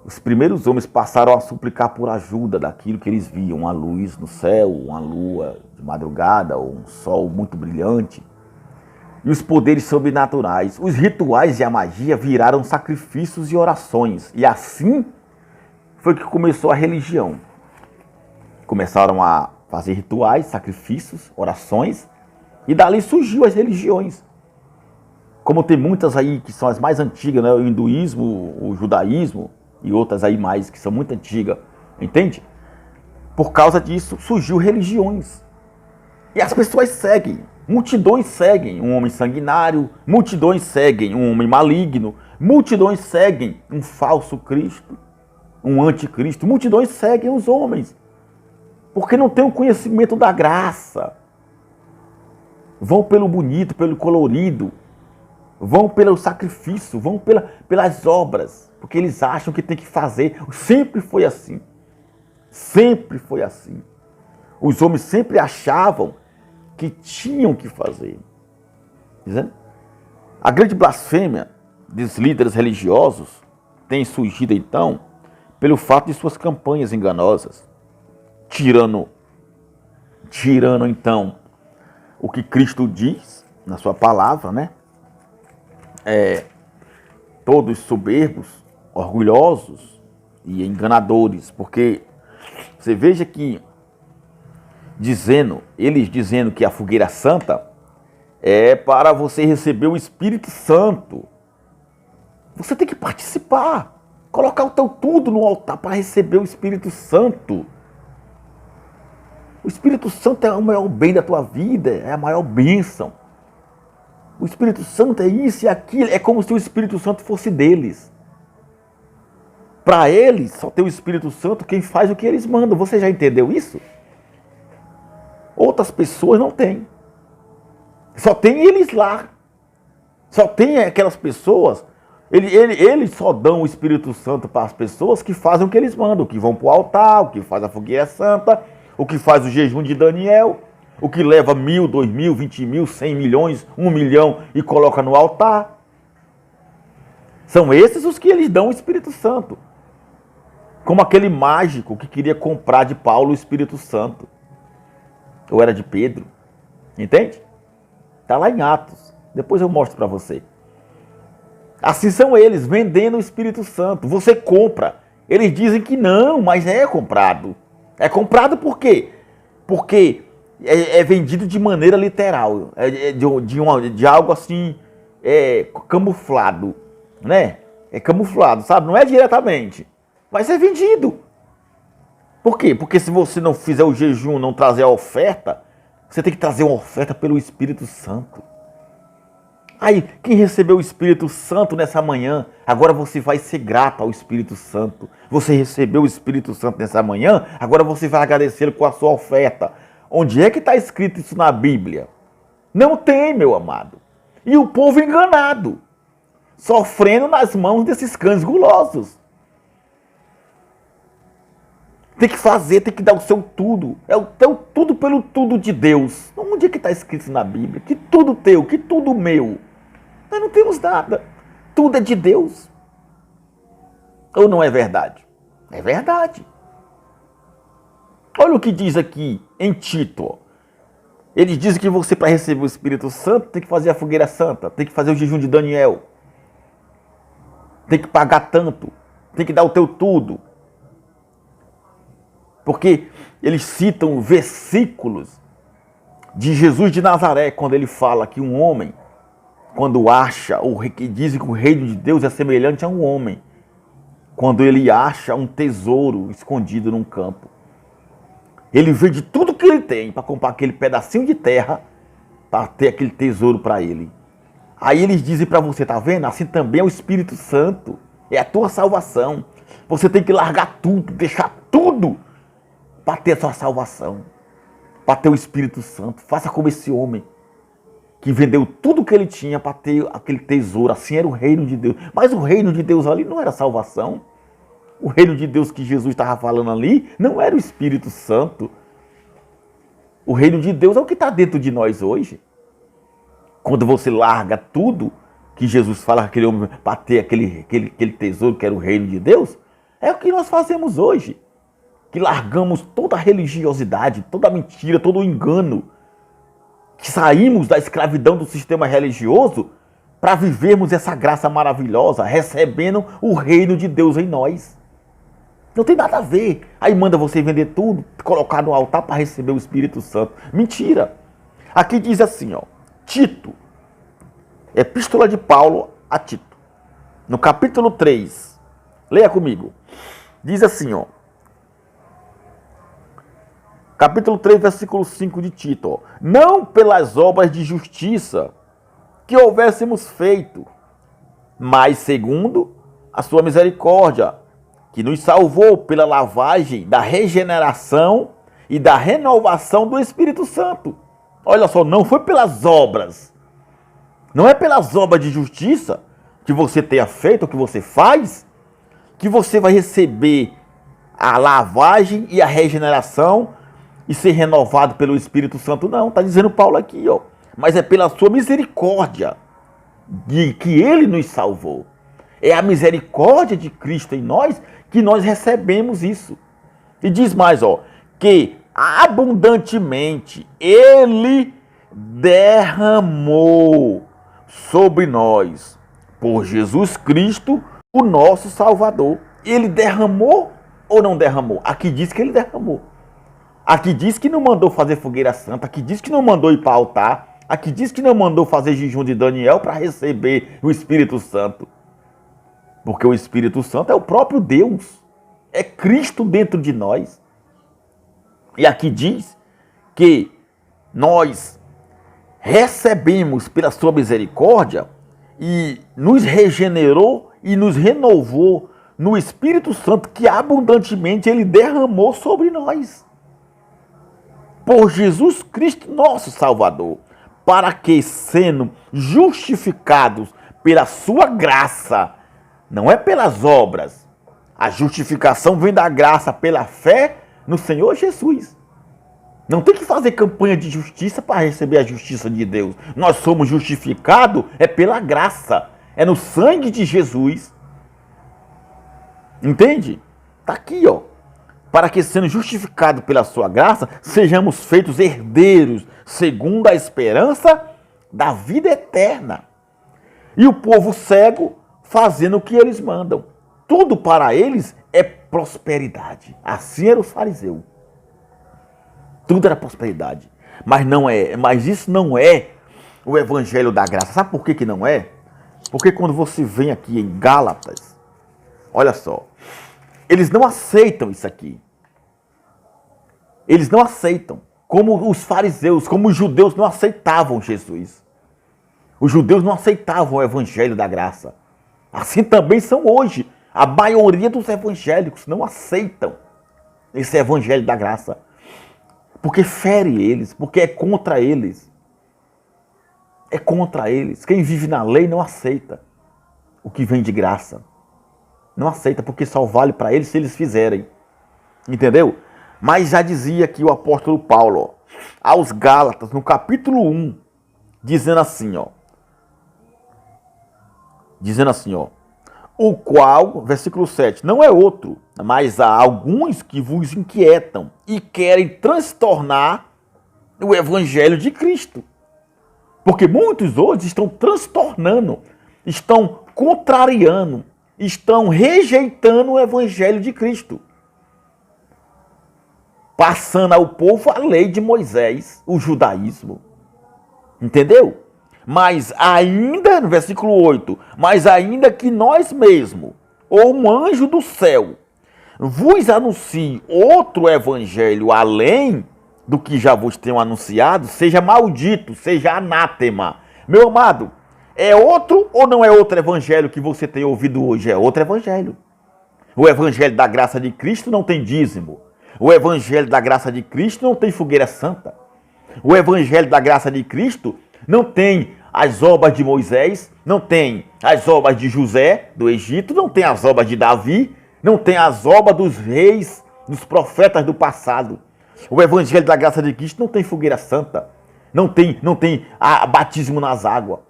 S1: os primeiros homens passaram a suplicar por ajuda daquilo que eles viam, uma luz no céu, uma lua de madrugada, ou um sol muito brilhante, e os poderes sobrenaturais. Os rituais e a magia viraram sacrifícios e orações, e assim foi que começou a religião. Começaram a fazer rituais, sacrifícios, orações, e dali surgiu as religiões. Como tem muitas aí que são as mais antigas, né? O hinduísmo, o judaísmo e outras aí mais que são muito antigas, entende? Por causa disso surgiu religiões. E as pessoas seguem, multidões seguem um homem sanguinário, multidões seguem um homem maligno, multidões seguem um falso Cristo, um anticristo, multidões seguem os homens. Porque não tem o conhecimento da graça. Vão pelo bonito, pelo colorido. Vão pelo sacrifício, vão pelas obras. Porque eles acham que tem que fazer. Sempre foi assim. Sempre foi assim. Os homens sempre achavam que tinham que fazer. Entendeu? A grande blasfêmia dos líderes religiosos tem surgido então pelo fato de suas campanhas enganosas. Tirando então o que Cristo diz na sua palavra, né? Todos soberbos, orgulhosos e enganadores, porque você veja que eles dizendo que a fogueira santa é para você receber o Espírito Santo. Você tem que participar, colocar o teu tudo no altar para receber o Espírito Santo. O Espírito Santo é o maior bem da tua vida, é a maior bênção. O Espírito Santo é isso e aquilo, é como se o Espírito Santo fosse deles. Para eles, só tem o Espírito Santo quem faz o que eles mandam. Você já entendeu isso? Outras pessoas não têm. Só tem eles lá. Só tem aquelas pessoas. Eles só dão o Espírito Santo para as pessoas que fazem o que eles mandam, que vão para o altar, o que faz a fogueira santa, o que faz o jejum de Daniel, o que leva 1.000, 2.000, 20.000, 100 milhões, 1 milhão e coloca no altar. São esses os que eles dão o Espírito Santo. Como aquele mágico que queria comprar de Paulo o Espírito Santo. Ou era de Pedro. Entende? Está lá em Atos. Depois eu mostro para você. Assim são eles, vendendo o Espírito Santo. Você compra. Eles dizem que não, mas é comprado. É comprado por quê? Porque é vendido de maneira literal. De algo assim, camuflado. Né? É camuflado, sabe? Não é diretamente. Mas é vendido. Por quê? Porque se você não fizer o jejum, não trazer a oferta, você tem que trazer uma oferta pelo Espírito Santo. Aí, quem recebeu o Espírito Santo nessa manhã, agora você vai ser grato ao Espírito Santo. Você recebeu o Espírito Santo nessa manhã, agora você vai agradecê-lo com a sua oferta. Onde é que está escrito isso na Bíblia? Não tem, meu amado. E o povo enganado, sofrendo nas mãos desses cães gulosos. Tem que fazer, tem que dar o seu tudo. É o teu tudo pelo tudo de Deus. Onde é que está escrito na Bíblia? Que tudo teu, que tudo meu. Nós não temos nada. Tudo é de Deus. Ou não é verdade? É verdade. Olha o que diz aqui em Tito. Eles dizem que você, para receber o Espírito Santo, tem que fazer a fogueira santa, tem que fazer o jejum de Daniel, tem que pagar tanto, tem que dar o teu tudo. Porque eles citam versículos de Jesus de Nazaré, quando ele fala que um homem, quando acha, ou que dizem que o reino de Deus é semelhante a um homem, quando ele acha um tesouro escondido num campo. Ele vende tudo que ele tem para comprar aquele pedacinho de terra, para ter aquele tesouro para ele. Aí eles dizem para você, tá vendo? Assim também é o Espírito Santo, é a tua salvação. Você tem que largar tudo, deixar tudo, para ter a sua salvação, para ter o Espírito Santo. Faça como esse homem, que vendeu tudo que ele tinha para ter aquele tesouro. Assim era o reino de Deus. Mas o reino de Deus ali não era salvação. O reino de Deus que Jesus estava falando ali não era o Espírito Santo. O reino de Deus é o que está dentro de nós hoje. Quando você larga tudo que Jesus fala, aquele homem para ter aquele tesouro que era o reino de Deus, é o que nós fazemos hoje. Que largamos toda a religiosidade, toda a mentira, todo o engano. Que saímos da escravidão do sistema religioso para vivermos essa graça maravilhosa, recebendo o reino de Deus em nós. Não tem nada a ver. Aí manda você vender tudo, colocar no altar para receber o Espírito Santo. Mentira. Aqui diz assim, ó, Tito, Epístola de Paulo a Tito, no capítulo 3, leia comigo, diz assim, ó, capítulo 3, versículo 5 de Tito, ó, não pelas obras de justiça que houvéssemos feito, mas segundo a sua misericórdia, que nos salvou pela lavagem da regeneração e da renovação do Espírito Santo. Olha só, não foi pelas obras. Não é pelas obras de justiça que você tenha feito, ou que você faz, que você vai receber a lavagem e a regeneração e ser renovado pelo Espírito Santo. Não, está dizendo Paulo aqui, ó. Mas é pela sua misericórdia de que ele nos salvou. É a misericórdia de Cristo em nós que nós recebemos isso. E diz mais, ó, que abundantemente ele derramou sobre nós, por Jesus Cristo, o nosso Salvador. Ele derramou ou não derramou? Aqui diz que ele derramou. Aqui diz que não mandou fazer fogueira santa. Aqui diz que não mandou ir para o altar. Aqui diz que não mandou fazer jejum de Daniel para receber o Espírito Santo. Porque o Espírito Santo é o próprio Deus. É Cristo dentro de nós. E aqui diz que nós recebemos pela sua misericórdia e nos regenerou e nos renovou no Espírito Santo que abundantemente ele derramou sobre nós. Por Jesus Cristo, nosso Salvador, para que, sendo justificados pela sua graça, não é pelas obras, a justificação vem da graça pela fé no Senhor Jesus. Não tem que fazer campanha de justiça para receber a justiça de Deus. Nós somos justificados é pela graça, é no sangue de Jesus. Entende? Está aqui, ó. Para que, sendo justificados pela sua graça, sejamos feitos herdeiros, segundo a esperança da vida eterna. E o povo cego fazendo o que eles mandam. Tudo para eles é prosperidade. Assim era o fariseu. Tudo era prosperidade. Mas isso não é o evangelho da graça. Sabe por que não é? Porque quando você vem aqui em Gálatas, olha só, eles não aceitam isso aqui. Eles não aceitam. Como os fariseus, como os judeus não aceitavam Jesus. Os judeus não aceitavam o evangelho da graça. Assim também são hoje. A maioria dos evangélicos não aceitam esse evangelho da graça. Porque fere eles, porque é contra eles. É contra eles. Quem vive na lei não aceita o que vem de graça. Não aceita, porque só vale para eles se eles fizerem. Entendeu? Mas já dizia aqui o apóstolo Paulo, ó, aos Gálatas, no capítulo 1, dizendo assim, ó. O qual, versículo 7, não é outro, mas há alguns que vos inquietam e querem transtornar o evangelho de Cristo. Porque muitos hoje estão transtornando, estão contrariando, estão rejeitando o evangelho de Cristo. Passando ao povo a lei de Moisés, o judaísmo. Entendeu? Mas ainda, no versículo 8, mas ainda que nós mesmos, ou um anjo do céu, vos anuncie outro evangelho além do que já vos tenho anunciado, seja maldito, seja anátema. Meu amado, é outro ou não é outro evangelho que você tem ouvido hoje? É outro evangelho. O evangelho da graça de Cristo não tem dízimo. O evangelho da graça de Cristo não tem fogueira santa. O evangelho da graça de Cristo não tem as obras de Moisés, não tem as obras de José do Egito, não tem as obras de Davi, não tem as obras dos reis, dos profetas do passado. O evangelho da graça de Cristo não tem fogueira santa, não tem batismo nas águas,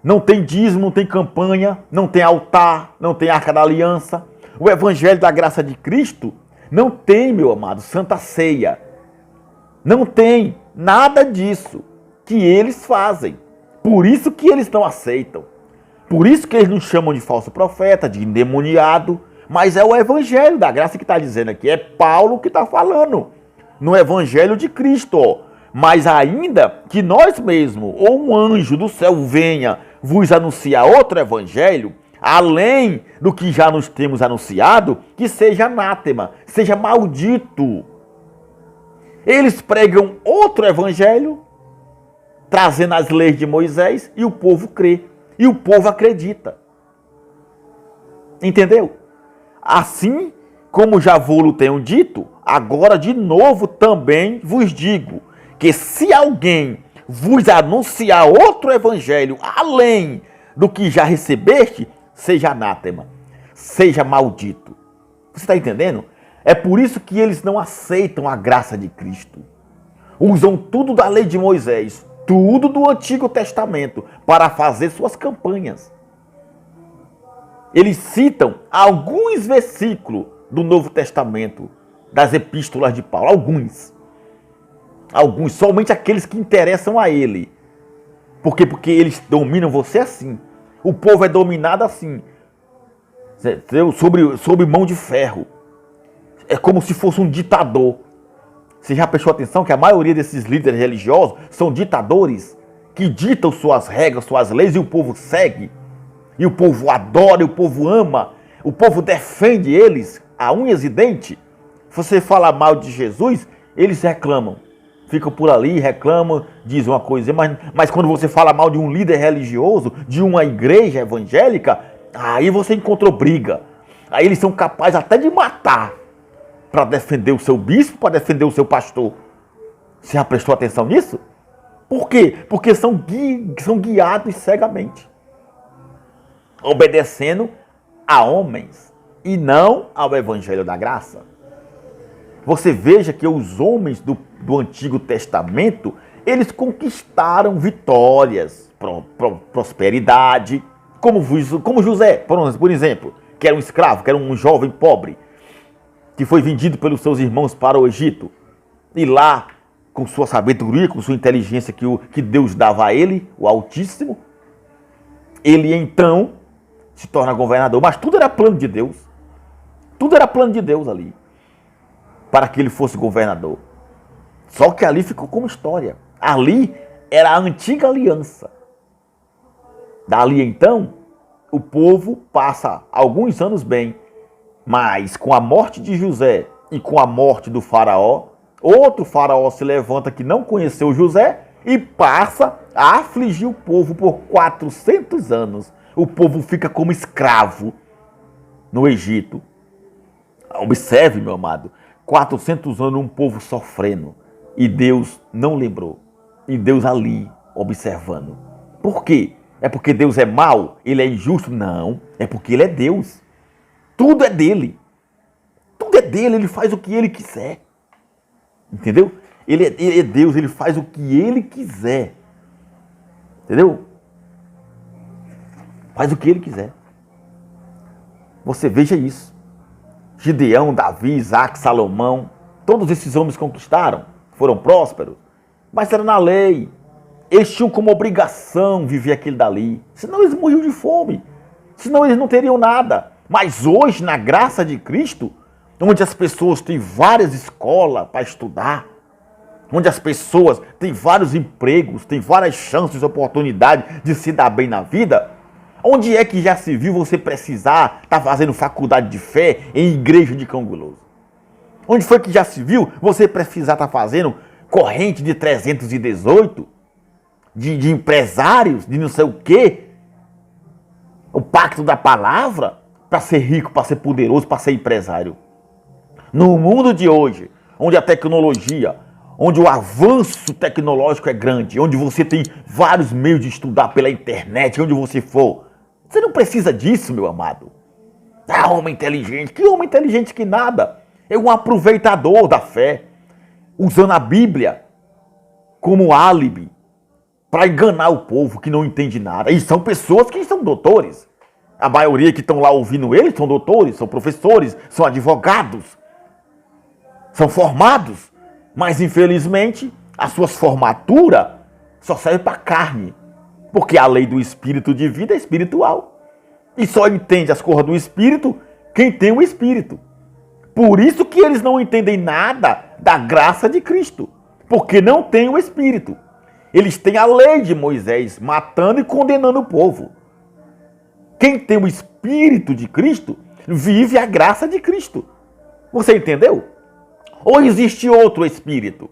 S1: não tem dízimo, não tem campanha, não tem altar, não tem arca da aliança. O evangelho da graça de Cristo não tem, meu amado, santa ceia. Não tem nada disso que eles fazem. Por isso que eles não aceitam. Por isso que eles nos chamam de falso profeta, de endemoniado. Mas é o evangelho da graça que está dizendo aqui. É Paulo que está falando no evangelho de Cristo. Mas ainda que nós mesmos, ou um anjo do céu venha vos anunciar outro evangelho, além do que já nos temos anunciado, que seja anátema, seja maldito. Eles pregam outro evangelho, trazendo as leis de Moisés, e o povo crê, e o povo acredita. Entendeu? Assim como já vou-lo tenho dito, agora de novo também vos digo, que se alguém vos anunciar outro evangelho, além do que já recebeste, seja anátema, seja maldito. Você está entendendo? É por isso que eles não aceitam a graça de Cristo. Usam tudo da lei de Moisés, tudo do Antigo Testamento, para fazer suas campanhas. Eles citam alguns versículos do Novo Testamento, das epístolas de Paulo, alguns, somente aqueles que interessam a ele. Por quê? Porque eles dominam você assim. O povo é dominado assim, sob mão de ferro. É como se fosse um ditador. Você já prestou atenção que a maioria desses líderes religiosos são ditadores que ditam suas regras, suas leis, e o povo segue. E o povo adora, e o povo ama. O povo defende eles a unhas e dentes. Você fala mal de Jesus, eles reclamam. Ficam por ali, reclamam, dizem uma coisa. Mas quando você fala mal de um líder religioso, de uma igreja evangélica, aí você encontrou briga. Aí eles são capazes até de matar para defender o seu bispo, para defender o seu pastor. Você já prestou atenção nisso? Por quê? Porque são guiados cegamente, obedecendo a homens e não ao evangelho da graça. Você veja que os homens do Antigo Testamento, eles conquistaram vitórias, prosperidade, como José, por exemplo, que era um escravo, que era um jovem pobre, que foi vendido pelos seus irmãos para o Egito. E lá, com sua sabedoria, com sua inteligência que Deus dava a ele, o Altíssimo, ele então se torna governador. Mas tudo era plano de Deus. Tudo era plano de Deus ali, para que ele fosse governador. Só que ali ficou como história. Ali era a antiga aliança. Dali então, o povo passa alguns anos bem, mas com a morte de José e com a morte do faraó, outro faraó se levanta que não conheceu José e passa a afligir o povo por 400 anos. O povo fica como escravo no Egito. Observe, meu amado, 400 anos um povo sofrendo e Deus não lembrou. E Deus ali observando. Por quê? É porque Deus é mau? Ele é injusto? Não, é porque ele é Deus. Tudo é dele. Tudo é dele, ele faz o que ele quiser. Entendeu? Ele é Deus, ele faz o que ele quiser. Entendeu? Faz o que ele quiser. Você veja isso. Gideão, Davi, Isaac, Salomão, todos esses homens conquistaram, foram prósperos, mas era na lei. Eles tinham como obrigação viver aquilo dali, senão eles morriam de fome, senão eles não teriam nada. Mas hoje, na graça de Cristo, onde as pessoas têm várias escolas para estudar, onde as pessoas têm vários empregos, têm várias chances, oportunidades de se dar bem na vida, onde é que já se viu você precisar estar fazendo faculdade de fé em igreja de cão guloso? Onde foi que já se viu você precisar estar fazendo corrente de 318, de empresários, de não sei o quê? O pacto da palavra para ser rico, para ser poderoso, para ser empresário. No mundo de hoje, onde a tecnologia, onde o avanço tecnológico é grande, onde você tem vários meios de estudar pela internet, onde você for, você não precisa disso, meu amado. Ah, homem inteligente. Que homem inteligente que nada. É um aproveitador da fé. usando a Bíblia como álibi para enganar o povo que não entende nada. E são pessoas que são doutores. A maioria que estão lá ouvindo eles são doutores, são professores, são advogados, são formados. Mas, infelizmente, as suas formaturas só servem para carne. Porque a lei do espírito de vida é espiritual. E só entende as coisas do espírito quem tem o espírito. Por isso que eles não entendem nada da graça de Cristo. Porque não tem o espírito. Eles têm a lei de Moisés matando e condenando o povo. Quem tem o espírito de Cristo vive a graça de Cristo. Você entendeu? Ou existe outro espírito?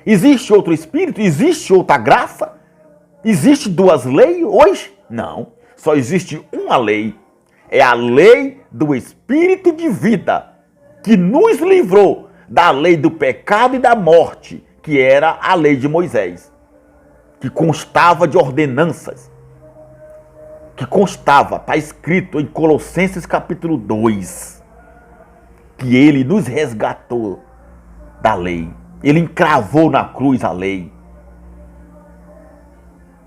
S1: Existe outro espírito? Existe outra graça? Existe duas leis hoje? Não. Só existe uma lei. É a lei do espírito de vida, que nos livrou da lei do pecado e da morte, que era a lei de Moisés, que constava de ordenanças, que constava, está escrito em Colossenses capítulo 2, que ele nos resgatou da lei. Ele encravou na cruz a lei.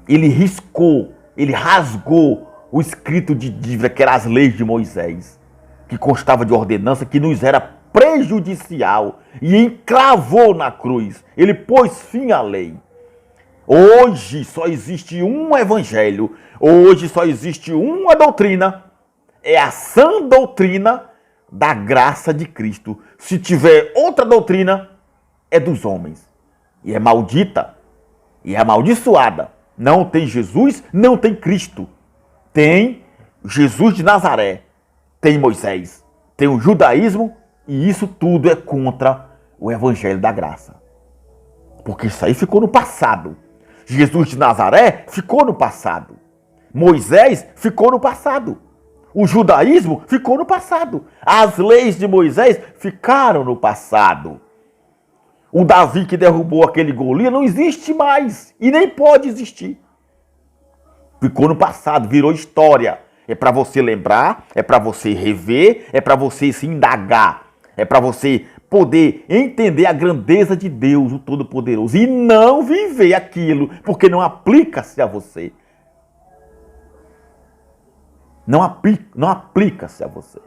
S1: Ele riscou, ele rasgou o escrito de dívida, que eram as leis de Moisés, que constava de ordenança, que nos era prejudicial, e encravou na cruz. Ele pôs fim à lei. Hoje só existe um evangelho, hoje só existe uma doutrina, é a sã doutrina da graça de Cristo. Se tiver outra doutrina, é dos homens, e é maldita, e é amaldiçoada. Não tem Jesus, não tem Cristo. Tem Jesus de Nazaré, tem Moisés, tem o judaísmo, e isso tudo é contra o evangelho da graça. Porque isso aí ficou no passado. Jesus de Nazaré ficou no passado. Moisés ficou no passado. O judaísmo ficou no passado. As leis de Moisés ficaram no passado. O Davi que derrubou aquele Golias não existe mais e nem pode existir. Ficou no passado, virou história. É para você lembrar, é para você rever, é para você se indagar, é para você poder entender a grandeza de Deus, o Todo-Poderoso, e não viver aquilo, porque não aplica-se a você. Não aplica-se a você.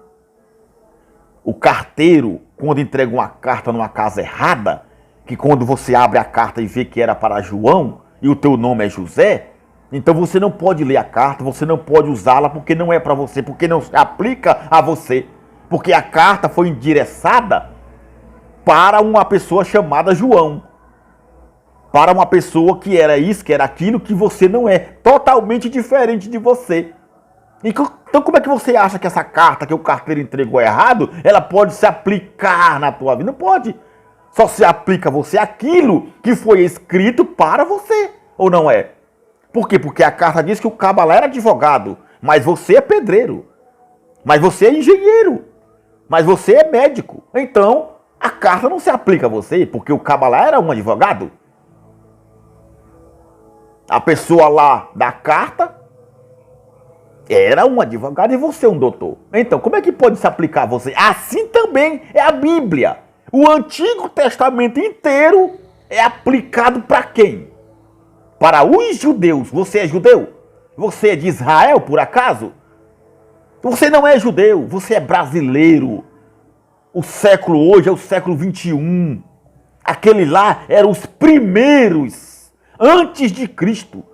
S1: O carteiro, quando entrega uma carta numa casa errada, que quando você abre a carta e vê que era para João, e o teu nome é José, então você não pode ler a carta, você não pode usá-la, porque não é para você, porque não se aplica a você. Porque a carta foi endereçada para uma pessoa chamada João. Para uma pessoa que era isso, que era aquilo, que você não é. Totalmente diferente de você. Então como é que você acha que essa carta que o carteiro entregou errado, ela pode se aplicar na tua vida? Não pode. Só se aplica a você aquilo que foi escrito para você, ou não é? Por quê? Porque a carta diz que o caba lá era advogado, mas você é pedreiro, mas você é engenheiro, mas você é médico. Então, a carta não se aplica a você, porque o caba lá era um advogado. A pessoa lá da carta era um advogado e você um doutor. Então, como é que pode se aplicar a você? Assim também é a Bíblia. O Antigo Testamento inteiro é aplicado para quem? Para os judeus. Você é judeu? Você é de Israel, por acaso? Você não é judeu, você é brasileiro. O século hoje é o século 21. Aquele lá eram os primeiros, antes de Cristo.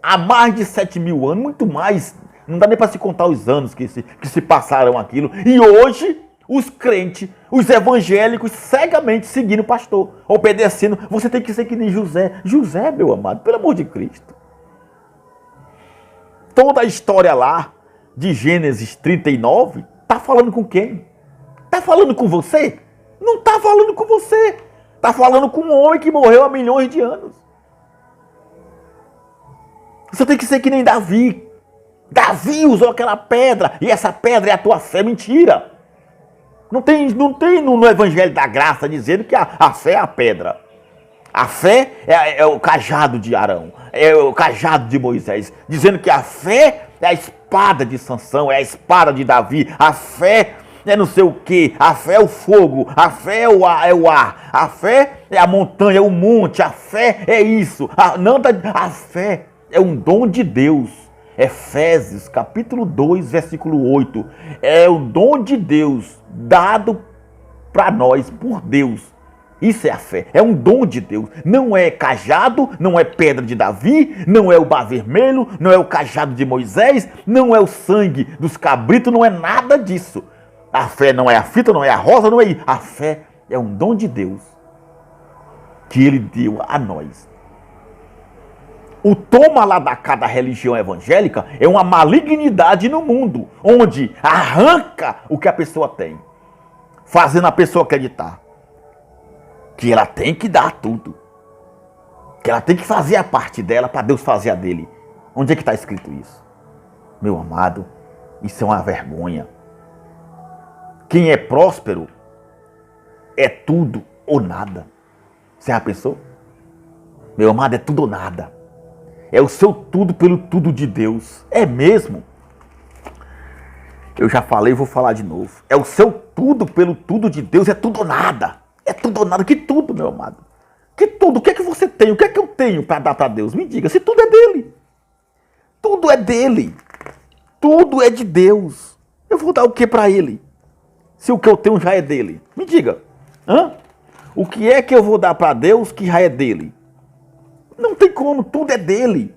S1: Há mais de 7.000 anos, muito mais. Não dá nem para se contar os anos que se passaram aquilo. E hoje, os crentes, os evangélicos, cegamente seguindo o pastor, obedecendo. Você tem que ser que nem José. José, meu amado, pelo amor de Cristo. Toda a história lá, de Gênesis 39, está falando com quem? Está falando com você? Não está falando com você. Está falando com um homem que morreu há milhões de anos. Você tem que ser que nem Davi. Davi usou aquela pedra, e essa pedra é a tua fé. Mentira. Não tem no Evangelho da Graça dizendo que a fé é a pedra. A fé é o cajado de Arão, é o cajado de Moisés, dizendo que a fé é a espada de Sansão, é a espada de Davi. A fé é não sei o que, a fé é o fogo, a fé é o ar, a fé é a montanha, é o monte, a fé é isso. A fé é um dom de Deus. Efésios capítulo 2, versículo 8. É o dom de Deus dado para nós por Deus. Isso é a fé, é um dom de Deus. Não é cajado, não é pedra de Davi, não é o bar vermelho, não é o cajado de Moisés, não é o sangue dos cabritos, não é nada disso. A fé não é a fita, não é a rosa, não é isso. A fé é um dom de Deus que Ele deu a nós. O toma lá da cá da religião evangélica é uma malignidade no mundo, onde arranca o que a pessoa tem, fazendo a pessoa acreditar que ela tem que dar tudo, que ela tem que fazer a parte dela para Deus fazer a dele. Onde é que está escrito isso? Meu amado, isso é uma vergonha. Quem é próspero é tudo ou nada. Você já pensou? Meu amado, é tudo ou nada. É o seu tudo pelo tudo de Deus. É mesmo? Eu já falei e vou falar de novo. É o seu tudo pelo tudo de Deus, é tudo ou nada. É tudo ou nada. Que tudo, meu amado? Que tudo? O que é que você tem? O que é que eu tenho para dar para Deus? Me diga, se tudo é dele. Tudo é dele. Tudo é de Deus. Eu vou dar o que para ele? Se o que eu tenho já é dele. Me diga. O que é que eu vou dar para Deus que já é dele? Não tem como, tudo é dele.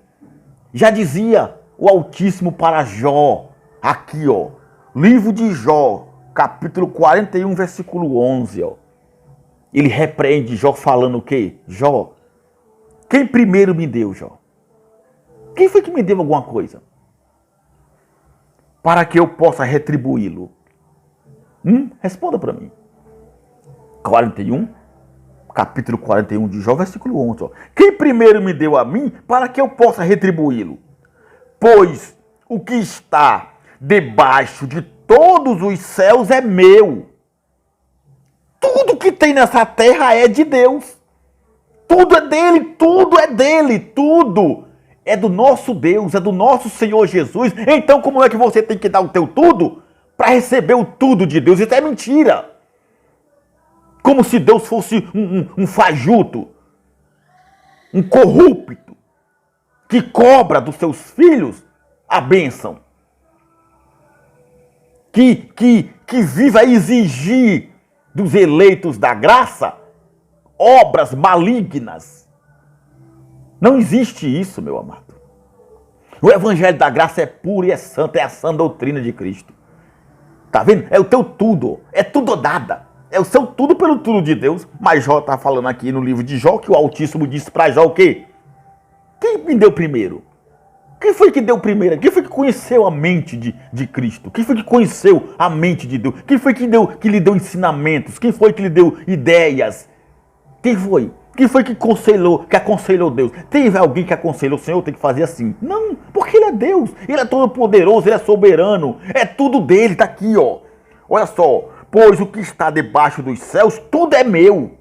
S1: Já dizia o Altíssimo para Jó. Aqui, ó. Livro de Jó, capítulo 41, versículo 11, ó. Ele repreende Jó falando o quê? Jó, quem primeiro me deu, Jó? Quem foi que me deu alguma coisa? Para que eu possa retribuí-lo. Responda para mim. 41, capítulo 41 de Jó, versículo 11. Ó. Quem primeiro me deu a mim, para que eu possa retribuí-lo? Pois o que está debaixo de todos os céus é meu. Tudo que tem nessa terra é de Deus. Tudo é dele, tudo é dele, tudo é do nosso Deus, é do nosso Senhor Jesus. Então como é que você tem que dar o teu tudo para receber o tudo de Deus? Isso é mentira. Como se Deus fosse um fajuto, um corrupto, que cobra dos seus filhos a bênção. Que viva a exigir dos eleitos da graça obras malignas. Não existe isso, meu amado. O evangelho da graça é puro e é santo, é a sã doutrina de Cristo. Tá vendo? É o teu tudo, é tudo ou nada. É o seu tudo pelo tudo de Deus. Mas Jó está falando aqui no livro de Jó que o Altíssimo disse para Jó o quê? Quem me deu primeiro? Quem foi que deu primeiro? Quem foi que conheceu a mente de Cristo? Quem foi que conheceu a mente de Deus? Quem foi que lhe deu ensinamentos? Quem foi que lhe deu ideias? Quem foi? Quem foi que aconselhou Deus? Teve alguém que aconselhou o Senhor, tem que fazer assim? Não, porque Ele é Deus. Ele é todo poderoso, Ele é soberano. É tudo dele, tá aqui, ó. Olha só. Pois o que está debaixo dos céus, tudo é meu.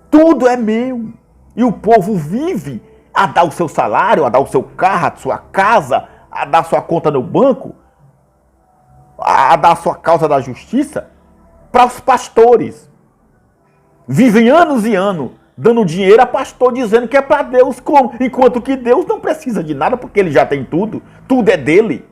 S1: Tudo é meu. E o povo vive a dar o seu salário, a dar o seu carro, a sua casa, a dar a sua conta no banco, a dar a sua causa da justiça para os pastores. Vivem anos e anos dando dinheiro a pastor dizendo que é para Deus, enquanto que Deus não precisa de nada porque Ele já tem tudo. Tudo é dele.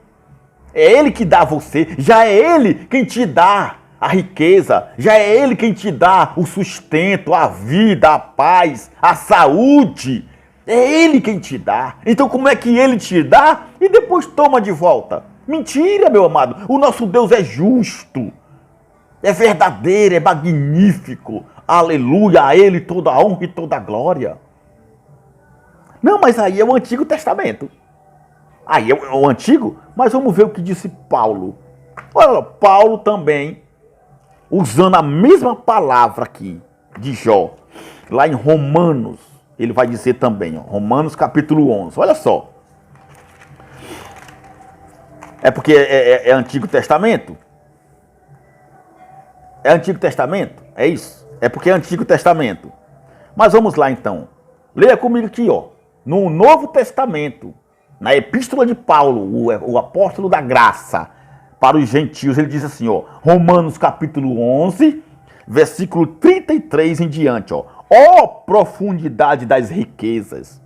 S1: É Ele que dá a você. Já é Ele quem te dá a riqueza. Já é Ele quem te dá o sustento, a vida, a paz, a saúde. É Ele quem te dá. Então como é que Ele te dá e depois toma de volta? Mentira, meu amado. O nosso Deus é justo. É verdadeiro, é magnífico. Aleluia, a Ele toda a honra e toda a glória. Não, mas aí é o Antigo Testamento. Aí é o Antigo, mas vamos ver o que disse Paulo. Olha, Paulo também, usando a mesma palavra aqui de Jó, lá em Romanos, ele vai dizer também, ó, Romanos capítulo 11, olha só. É porque é Antigo Testamento? É Antigo Testamento? É isso? É porque é Antigo Testamento. Mas vamos lá então. Leia comigo aqui, ó. No Novo Testamento, na Epístola de Paulo, o apóstolo da graça, para os gentios. Ele diz assim, ó, Romanos capítulo 11, versículo 33 em diante, ó. Ó profundidade das riquezas,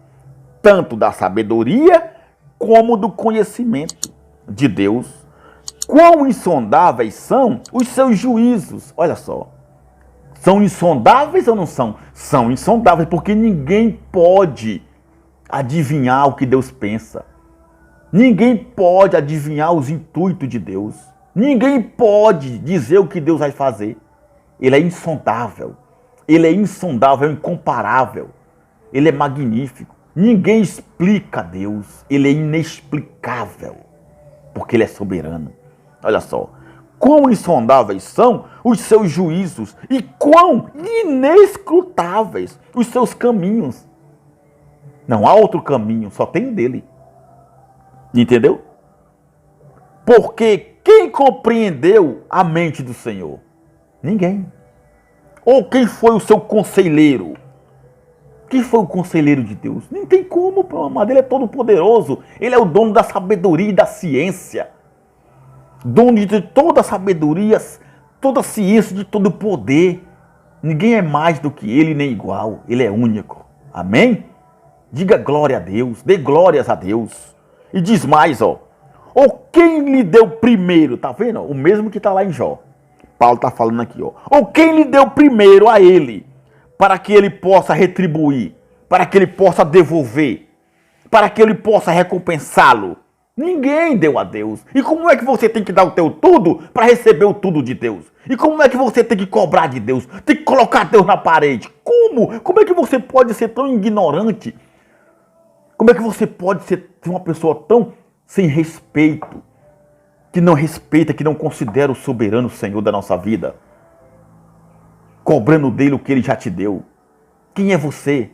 S1: tanto da sabedoria como do conhecimento de Deus. Quão insondáveis são os seus juízos. Olha só. São insondáveis ou não são? São insondáveis, porque ninguém pode adivinhar o que Deus pensa. Ninguém pode adivinhar os intuitos de Deus. Ninguém pode dizer o que Deus vai fazer. Ele é insondável. Ele é insondável, é incomparável. Ele é magnífico. Ninguém explica Deus. Ele é inexplicável, porque ele é soberano. Olha só. Quão insondáveis são os seus juízos e quão inescrutáveis os seus caminhos. Não há outro caminho, só tem o dele. Entendeu? Porque quem compreendeu a mente do Senhor? Ninguém. Ou quem foi o seu conselheiro? Quem foi o conselheiro de Deus? Não tem como, meu amado. Ele é todo poderoso. Ele é o dono da sabedoria e da ciência. Dono de toda a sabedoria, toda a ciência, de todo o poder. Ninguém é mais do que ele, nem igual. Ele é único. Amém? Diga glória a Deus. Dê glórias a Deus. E diz mais, ó. Ou quem lhe deu primeiro, tá vendo? O mesmo que está lá em Jó. Paulo está falando aqui, ó. Ou quem lhe deu primeiro a ele, para que ele possa retribuir, para que ele possa devolver, para que ele possa recompensá-lo. Ninguém deu a Deus. E como é que você tem que dar o teu tudo para receber o tudo de Deus? E como é que você tem que cobrar de Deus? Tem que colocar Deus na parede. Como? Como é que você pode ser tão ignorante? Como é que você pode ser uma pessoa tão sem respeito? Que não respeita, que não considera o soberano Senhor da nossa vida. Cobrando dele o que ele já te deu. Quem é você?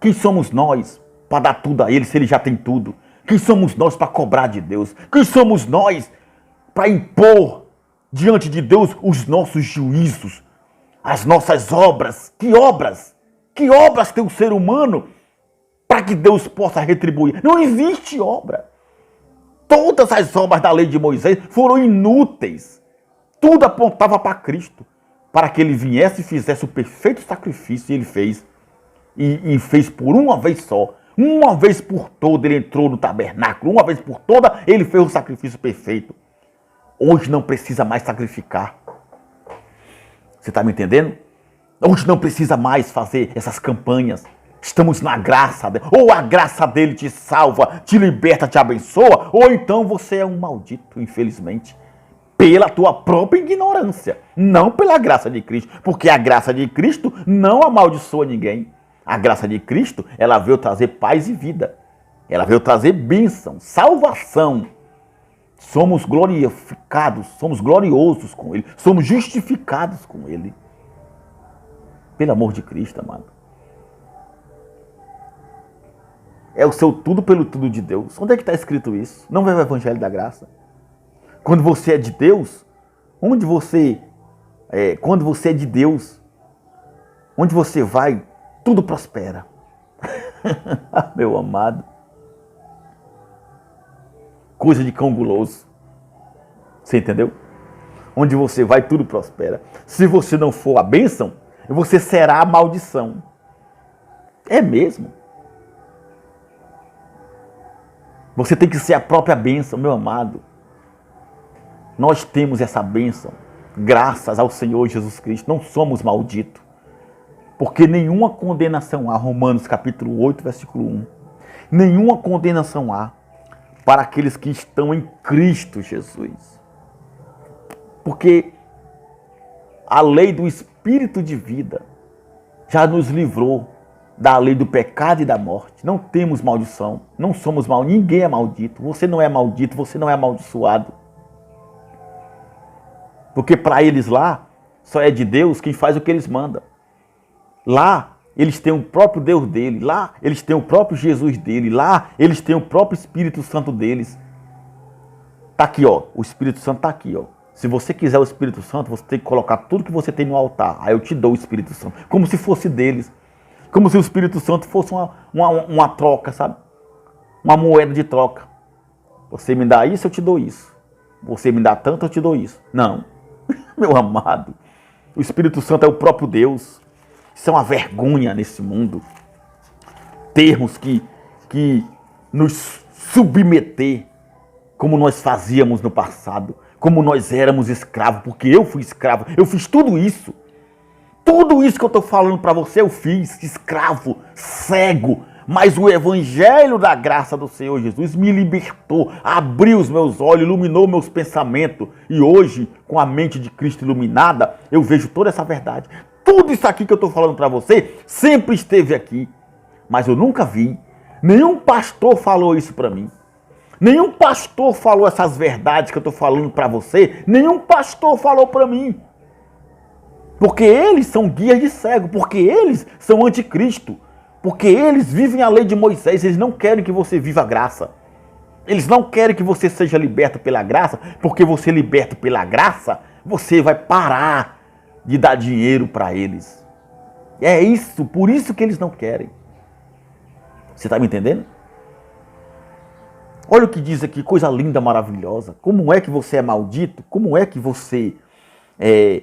S1: Quem somos nós para dar tudo a ele se ele já tem tudo? Quem somos nós para cobrar de Deus? Quem somos nós para impor diante de Deus os nossos juízos, as nossas obras? Que obras? Que obras tem o ser humano para que Deus possa retribuir? Não existe obra. Todas as obras da lei de Moisés foram inúteis. Tudo apontava para Cristo, para que ele viesse e fizesse o perfeito sacrifício, e ele fez. E fez por uma vez só. Uma vez por toda ele entrou no tabernáculo. Uma vez por toda ele fez o sacrifício perfeito. Hoje não precisa mais sacrificar. Você está me entendendo? Hoje não precisa mais fazer essas campanhas. Estamos na graça dele. Ou a graça dele te salva, te liberta, te abençoa. Ou então você é um maldito, infelizmente. Pela tua própria ignorância. Não pela graça de Cristo. Porque a graça de Cristo não amaldiçoa ninguém. A graça de Cristo, ela veio trazer paz e vida. Ela veio trazer bênção, salvação. Somos glorificados, somos gloriosos com Ele. Somos justificados com Ele. Pelo amor de Cristo, amado. É o seu tudo pelo tudo de Deus. Onde é que está escrito isso? Não vê o Evangelho da Graça? Quando você é de Deus, quando você é de Deus, onde você vai, tudo prospera. Meu amado. Coisa de cão guloso. Você entendeu? Onde você vai, tudo prospera. Se você não for a bênção, você será a maldição. É mesmo. Você tem que ser a própria bênção, meu amado. Nós temos essa bênção, graças ao Senhor Jesus Cristo. Não somos malditos. Porque nenhuma condenação há, Romanos capítulo 8, versículo 1. Nenhuma condenação há para aqueles que estão em Cristo Jesus. Porque a lei do Espírito de vida já nos livrou da lei do pecado e da morte. Não temos maldição, não somos mal, ninguém é maldito. Você não é maldito, você não é amaldiçoado. Porque para eles lá, só é de Deus quem faz o que eles mandam. Lá, eles têm o próprio Deus dele. Lá, eles têm o próprio Jesus dele. Lá, eles têm o próprio Espírito Santo deles. Tá aqui, ó. O Espírito Santo tá aqui, ó. Se você quiser o Espírito Santo, você tem que colocar tudo que você tem no altar. Aí eu te dou o Espírito Santo. Como se fosse deles. Como se o Espírito Santo fosse uma troca, sabe? Uma moeda de troca. Você me dá isso, eu te dou isso. você me dá tanto, eu te dou isso. Não, meu amado, o Espírito Santo é o próprio Deus. Isso é uma vergonha nesse mundo. Termos que nos submeter como nós fazíamos no passado, como nós éramos escravos, porque eu fui escravo, eu fiz tudo isso. Tudo isso que eu estou falando para você eu fiz, escravo, cego, mas o evangelho da graça do Senhor Jesus me libertou, abriu os meus olhos, iluminou meus pensamentos e hoje, com a mente de Cristo iluminada, eu vejo toda essa verdade. Tudo isso aqui que eu estou falando para você sempre esteve aqui, mas eu nunca vi, nenhum pastor falou isso para mim. Nenhum pastor falou essas verdades que eu estou falando para você. Nenhum pastor falou para mim. Porque eles são guias de cego. Porque eles são anticristo. Porque eles vivem a lei de Moisés. Eles não querem que você viva a graça. Eles não querem que você seja liberto pela graça. Porque você liberto pela graça, você vai parar de dar dinheiro para eles. É isso. Por isso que eles não querem. Você está me entendendo? Olha o que diz aqui, coisa linda, maravilhosa. Como é que você é maldito? Como é que você é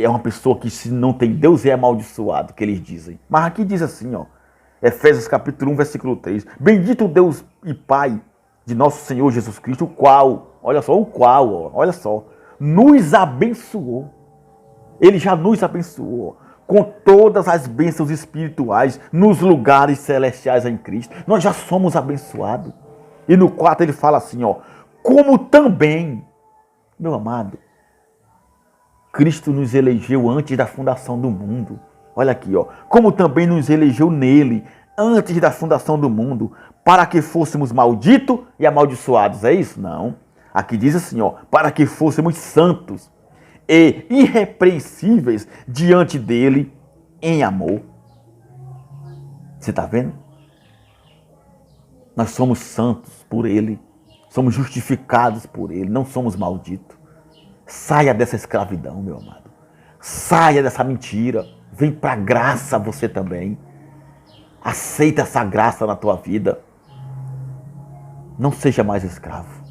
S1: uma pessoa que se não tem Deus é amaldiçoado, que eles dizem. Mas aqui diz assim, ó, Efésios capítulo 1, versículo 3. Bendito Deus e Pai de nosso Senhor Jesus Cristo, o qual, olha só, olha só, nos abençoou. Ele já nos abençoou com todas as bênçãos espirituais nos lugares celestiais em Cristo. Nós já somos abençoados. E no 4 ele fala assim, ó, como também, meu amado, Cristo nos elegeu antes da fundação do mundo. Olha aqui, ó, como também nos elegeu nele antes da fundação do mundo, para que fôssemos malditos e amaldiçoados. É isso? Não. Aqui diz assim, ó, para que fôssemos santos e irrepreensíveis diante dele em amor. Você está vendo? Nós somos santos por ele, somos justificados por ele, não somos malditos. Saia dessa escravidão, meu amado. Saia dessa mentira. Vem para a graça você também. Aceita essa graça na tua vida. Não seja mais escravo.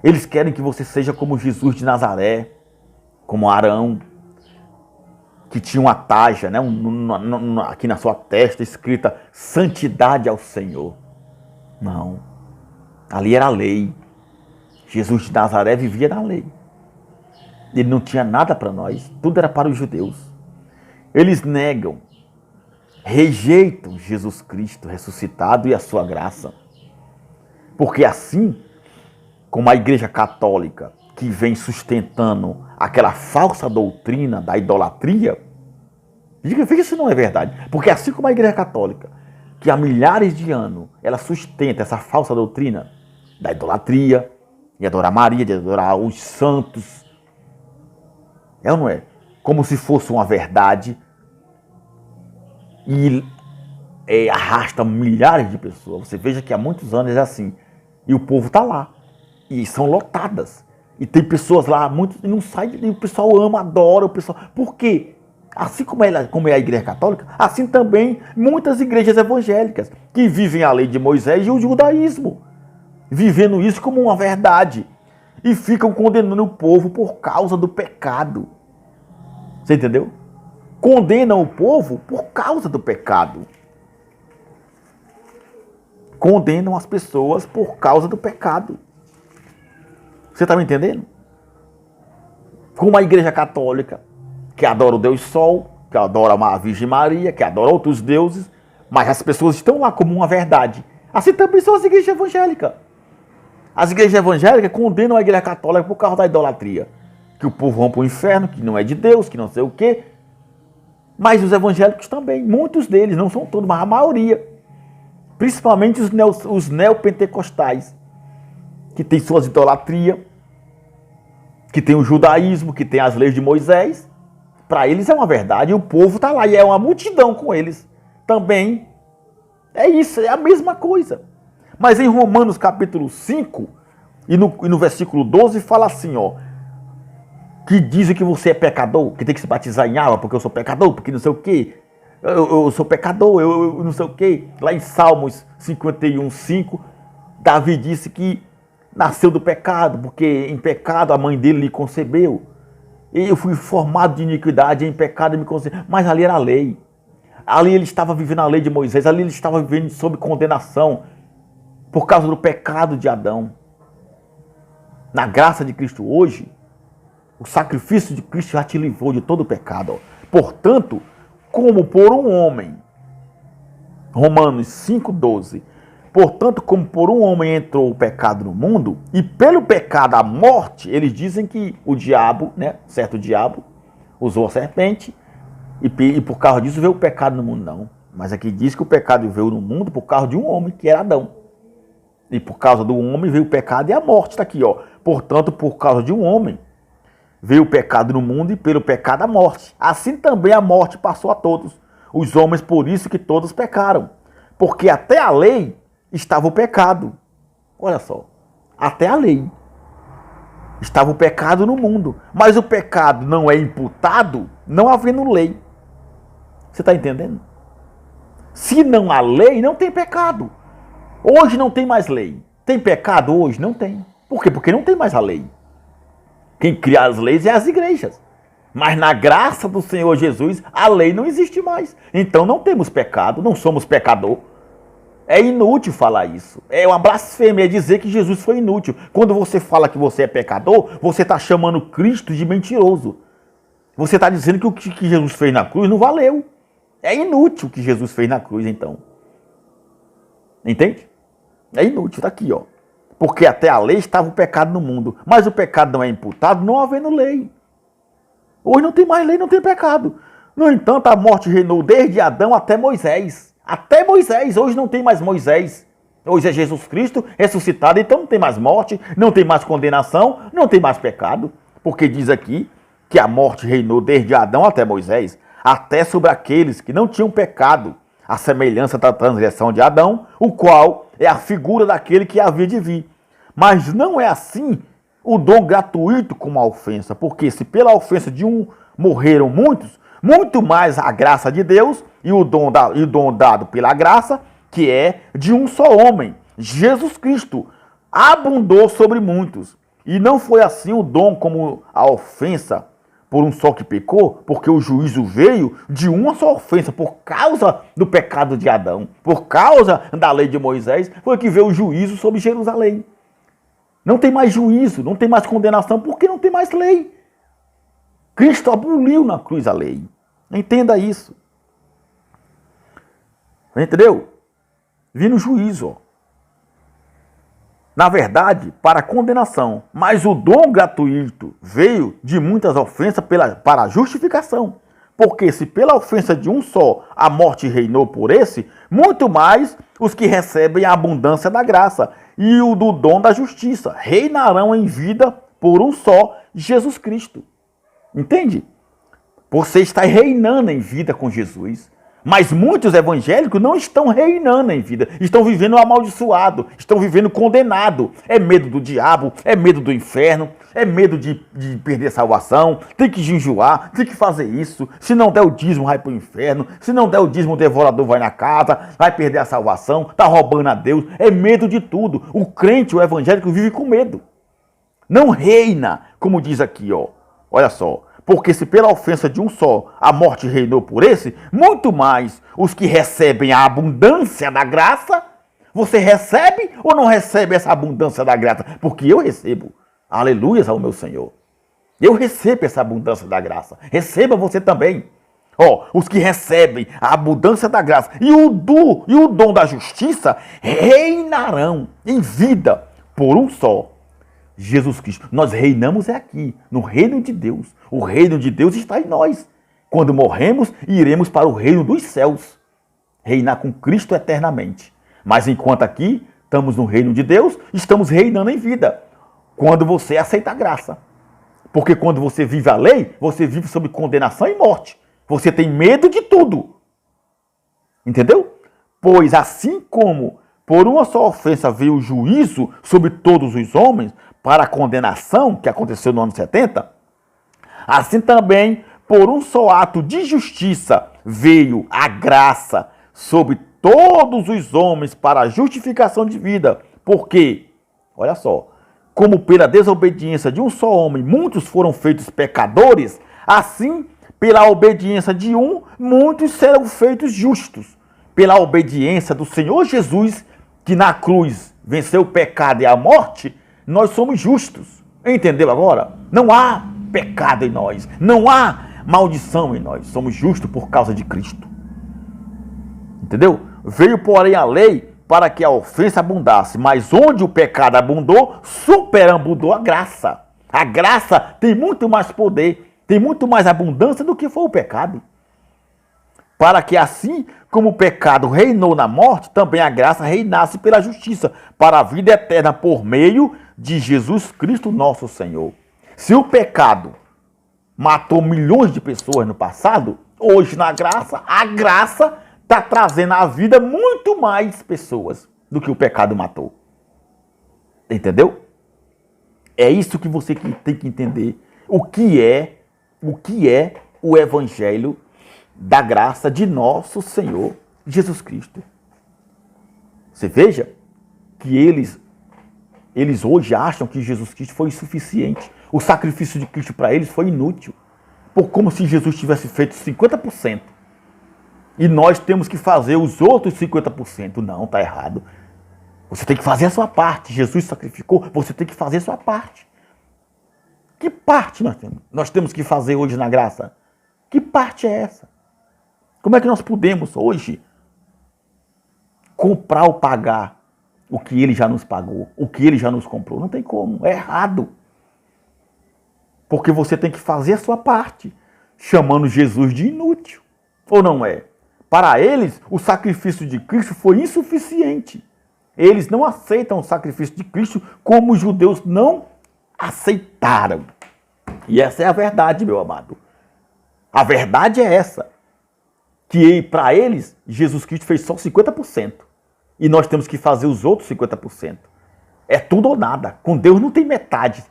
S1: Eles querem que você seja como Jesus de Nazaré, como Arão, que tinha uma taja, né, aqui na sua testa, escrita santidade ao Senhor. Não. Ali era a lei. Jesus de Nazaré vivia na lei. Ele não tinha nada para nós. Tudo era para os judeus. Eles negam, rejeitam Jesus Cristo ressuscitado e a sua graça. Porque assim como a Igreja Católica, que vem sustentando aquela falsa doutrina da idolatria, veja se não é verdade. Porque assim como a Igreja Católica, que há milhares de anos, ela sustenta essa falsa doutrina da idolatria, de adorar Maria, de adorar os santos. É ou não é? Como se fosse uma verdade e arrasta milhares de pessoas. Você veja que há muitos anos é assim. E o povo está lá. E são lotadas. E tem pessoas lá, muitos, e não sai, e o pessoal ama, adora o pessoal. Por quê? Assim como é a Igreja Católica, assim também muitas igrejas evangélicas que vivem a lei de Moisés e o judaísmo, vivendo isso como uma verdade e ficam condenando o povo por causa do pecado. Você entendeu? Condenam o povo por causa do pecado. Condenam as pessoas por causa do pecado. Você está me entendendo? Como a Igreja Católica, que adora o Deus Sol, que adora a Virgem Maria, que adora outros deuses, mas as pessoas estão lá como uma verdade. Assim também são as igrejas evangélicas. As igrejas evangélicas condenam a Igreja Católica por causa da idolatria. Que o povo vão para o inferno, que não é de Deus, que não sei o quê. Mas os evangélicos também, muitos deles, não são todos, mas a maioria. Principalmente os neopentecostais, que tem suas idolatrias, que tem o judaísmo, que tem as leis de Moisés. Para eles é uma verdade e o povo está lá e é uma multidão com eles. Também é isso, é a mesma coisa. Mas em Romanos capítulo 5 e no versículo 12 fala assim, ó, que dizem que você é pecador, que tem que se batizar em água porque eu sou pecador, porque não sei o quê. Eu sou pecador, eu não sei o quê. Lá em Salmos 51, 5, Davi disse que nasceu do pecado, porque em pecado a mãe dele lhe concebeu. E eu fui formado de iniquidade, em pecado me concebeu. Mas ali era a lei. Ali ele estava vivendo a lei de Moisés, ali ele estava vivendo sob condenação por causa do pecado de Adão. Na graça de Cristo hoje, o sacrifício de Cristo já te livrou de todo o pecado. Portanto, como por um homem, Romanos 5,12, portanto, como por um homem entrou o pecado no mundo, e pelo pecado a morte, eles dizem que o diabo, né, certo diabo, usou a serpente, e por causa disso veio o pecado no mundo. Não, mas aqui diz que o pecado veio no mundo por causa de um homem, que era Adão. E por causa do homem veio o pecado e a morte, está aqui, ó. Portanto, por causa de um homem, veio o pecado no mundo e pelo pecado a morte. Assim também a morte passou a todos os homens, por isso que todos pecaram. Porque até a lei estava o pecado. Olha só, até a lei estava o pecado no mundo. Mas o pecado não é imputado, não havendo lei. Você está entendendo? Se não há lei, não tem pecado. Hoje não tem mais lei. Tem pecado hoje? Não tem. Por quê? Porque não tem mais a lei. Quem cria as leis é as igrejas. Mas na graça do Senhor Jesus, a lei não existe mais. Então não temos pecado, não somos pecador. É inútil falar isso. É uma blasfêmia dizer que Jesus foi inútil. Quando você fala que você é pecador, você está chamando Cristo de mentiroso. Você está dizendo que o que Jesus fez na cruz não valeu. É inútil o que Jesus fez na cruz, então. Entende? É inútil, está aqui, ó. Porque até a lei estava o pecado no mundo. Mas o pecado não é imputado, não havendo lei. Hoje não tem mais lei, não tem pecado. No entanto, a morte reinou desde Adão até Moisés. Até Moisés, hoje não tem mais Moisés. Hoje é Jesus Cristo ressuscitado, então não tem mais morte, não tem mais condenação, não tem mais pecado. Porque diz aqui que a morte reinou desde Adão até Moisés, até sobre aqueles que não tinham pecado, a semelhança da transgressão de Adão, o qual é a figura daquele que havia de vir. Mas não é assim o dom gratuito como a ofensa, porque se pela ofensa de um morreram muitos, muito mais a graça de Deus e o dom dado pela graça, que é de um só homem, Jesus Cristo, abundou sobre muitos. E não foi assim o dom como a ofensa por um só que pecou, porque o juízo veio de uma só ofensa, por causa do pecado de Adão, por causa da lei de Moisés, foi que veio o juízo sobre Jerusalém. Não tem mais juízo, não tem mais condenação, porque não tem mais lei. Cristo aboliu na cruz a lei. Entenda isso. Entendeu? Vindo juízo, ó. Na verdade, para a condenação, mas o dom gratuito veio de muitas ofensas para a justificação. Porque se pela ofensa de um só a morte reinou por esse, muito mais os que recebem a abundância da graça e o do dom da justiça reinarão em vida por um só, Jesus Cristo. Entende? Você está reinando em vida com Jesus. Mas muitos evangélicos não estão reinando em vida, estão vivendo amaldiçoado, estão vivendo condenado. É medo do diabo, é medo do inferno, é medo de perder a salvação, tem que jejuar, tem que fazer isso. Se não der o dízimo, vai para o inferno. Se não der o dízimo, o devorador vai na casa, vai perder a salvação, está roubando a Deus. É medo de tudo. O crente, o evangélico, vive com medo. Não reina, como diz aqui, ó. Olha só. Porque se pela ofensa de um só a morte reinou por esse, muito mais os que recebem a abundância da graça. Você recebe ou não recebe essa abundância da graça? Porque eu recebo. Aleluias ao meu Senhor. Eu recebo essa abundância da graça. Receba você também. Ó, os que recebem a abundância da graça e o dom da justiça reinarão em vida por um só, Jesus Cristo. Nós reinamos aqui, no reino de Deus. O reino de Deus está em nós. Quando morremos, iremos para o reino dos céus. Reinar com Cristo eternamente. Mas enquanto aqui estamos no reino de Deus, estamos reinando em vida. Quando você aceita a graça. Porque quando você vive a lei, você vive sob condenação e morte. Você tem medo de tudo. Entendeu? Pois assim como por uma só ofensa veio o juízo sobre todos os homens, para a condenação, que aconteceu no ano 70, assim também, por um só ato de justiça, veio a graça sobre todos os homens para a justificação de vida. Porque, olha só, como pela desobediência de um só homem muitos foram feitos pecadores, assim, pela obediência de um, muitos serão feitos justos. Pela obediência do Senhor Jesus, que na cruz venceu o pecado e a morte, nós somos justos. Entendeu agora? Não há pecado em nós, não há maldição em nós. Somos justos por causa de Cristo. Entendeu? Veio, porém, a lei para que a ofensa abundasse, mas onde o pecado abundou, superabundou a graça. A graça tem muito mais poder, tem muito mais abundância do que foi o pecado. Para que assim como o pecado reinou na morte, também a graça reinasse pela justiça, para a vida eterna por meio de Jesus Cristo nosso Senhor. Se o pecado matou milhões de pessoas no passado, hoje na graça, a graça está trazendo à vida muito mais pessoas do que o pecado matou. Entendeu? É isso que você tem que entender. O que é o evangelho da graça de nosso Senhor Jesus Cristo. Você veja que eles hoje acham que Jesus Cristo foi insuficiente. O sacrifício de Cristo para eles foi inútil. Como se Jesus tivesse feito 50%. E nós temos que fazer os outros 50%. Não, está errado. Você tem que fazer a sua parte. Jesus sacrificou, você tem que fazer a sua parte. Que parte nós temos? Nós temos que fazer hoje na graça? Que parte é essa? Como é que nós podemos hoje comprar ou pagar o que ele já nos pagou, o que ele já nos comprou? Não tem como, é errado. Porque você tem que fazer a sua parte, chamando Jesus de inútil. Ou não é? Para eles, o sacrifício de Cristo foi insuficiente. Eles não aceitam o sacrifício de Cristo como os judeus não aceitaram. E essa é a verdade, meu amado. A verdade é essa. Que para eles, Jesus Cristo fez só 50%. E nós temos que fazer os outros 50%. É tudo ou nada. Com Deus não tem metade.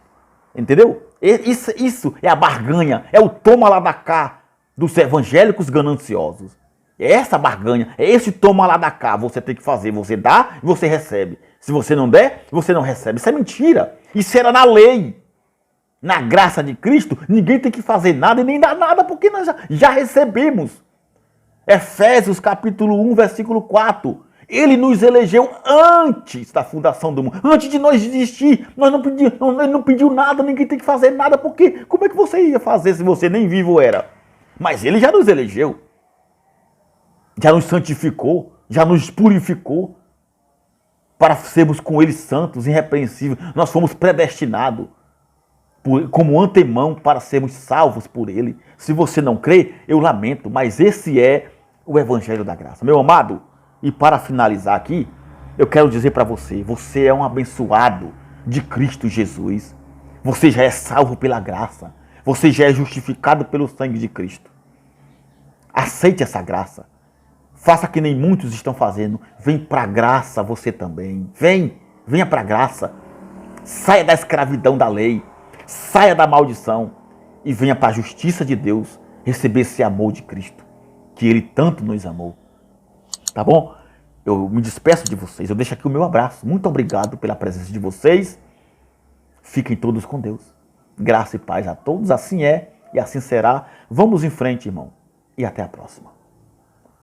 S1: Entendeu? Isso é a barganha. É o toma lá da cá dos evangélicos gananciosos. É essa barganha. É esse toma lá da cá. Você tem que fazer. Você dá e você recebe. Se você não der, você não recebe. Isso é mentira. Isso era na lei. Na graça de Cristo, ninguém tem que fazer nada e nem dar nada, porque nós já recebemos. Efésios capítulo 1, versículo 4. Ele nos elegeu antes da fundação do mundo. Antes de nós existir. Ele não pediu nada, ninguém tem que fazer nada. Porque como é que você ia fazer se você nem vivo era? Mas ele já nos elegeu. Já nos santificou. Já nos purificou. Para sermos com ele santos, irrepreensíveis. Nós fomos predestinados. Como antemão para sermos salvos por ele. Se você não crê, eu lamento, mas esse é o evangelho da graça. Meu amado, e para finalizar aqui, eu quero dizer para você, você é um abençoado de Cristo Jesus. Você já é salvo pela graça. Você já é justificado pelo sangue de Cristo. Aceite essa graça. Faça que nem muitos estão fazendo. Vem para a graça você também. Venha para a graça. Saia da escravidão da lei. Saia da maldição e venha para a justiça de Deus receber esse amor de Cristo, que ele tanto nos amou. Tá bom? Eu me despeço de vocês. Eu deixo aqui o meu abraço. Muito obrigado pela presença de vocês. Fiquem todos com Deus. Graça e paz a todos. Assim é e assim será. Vamos em frente, irmão. E até a próxima.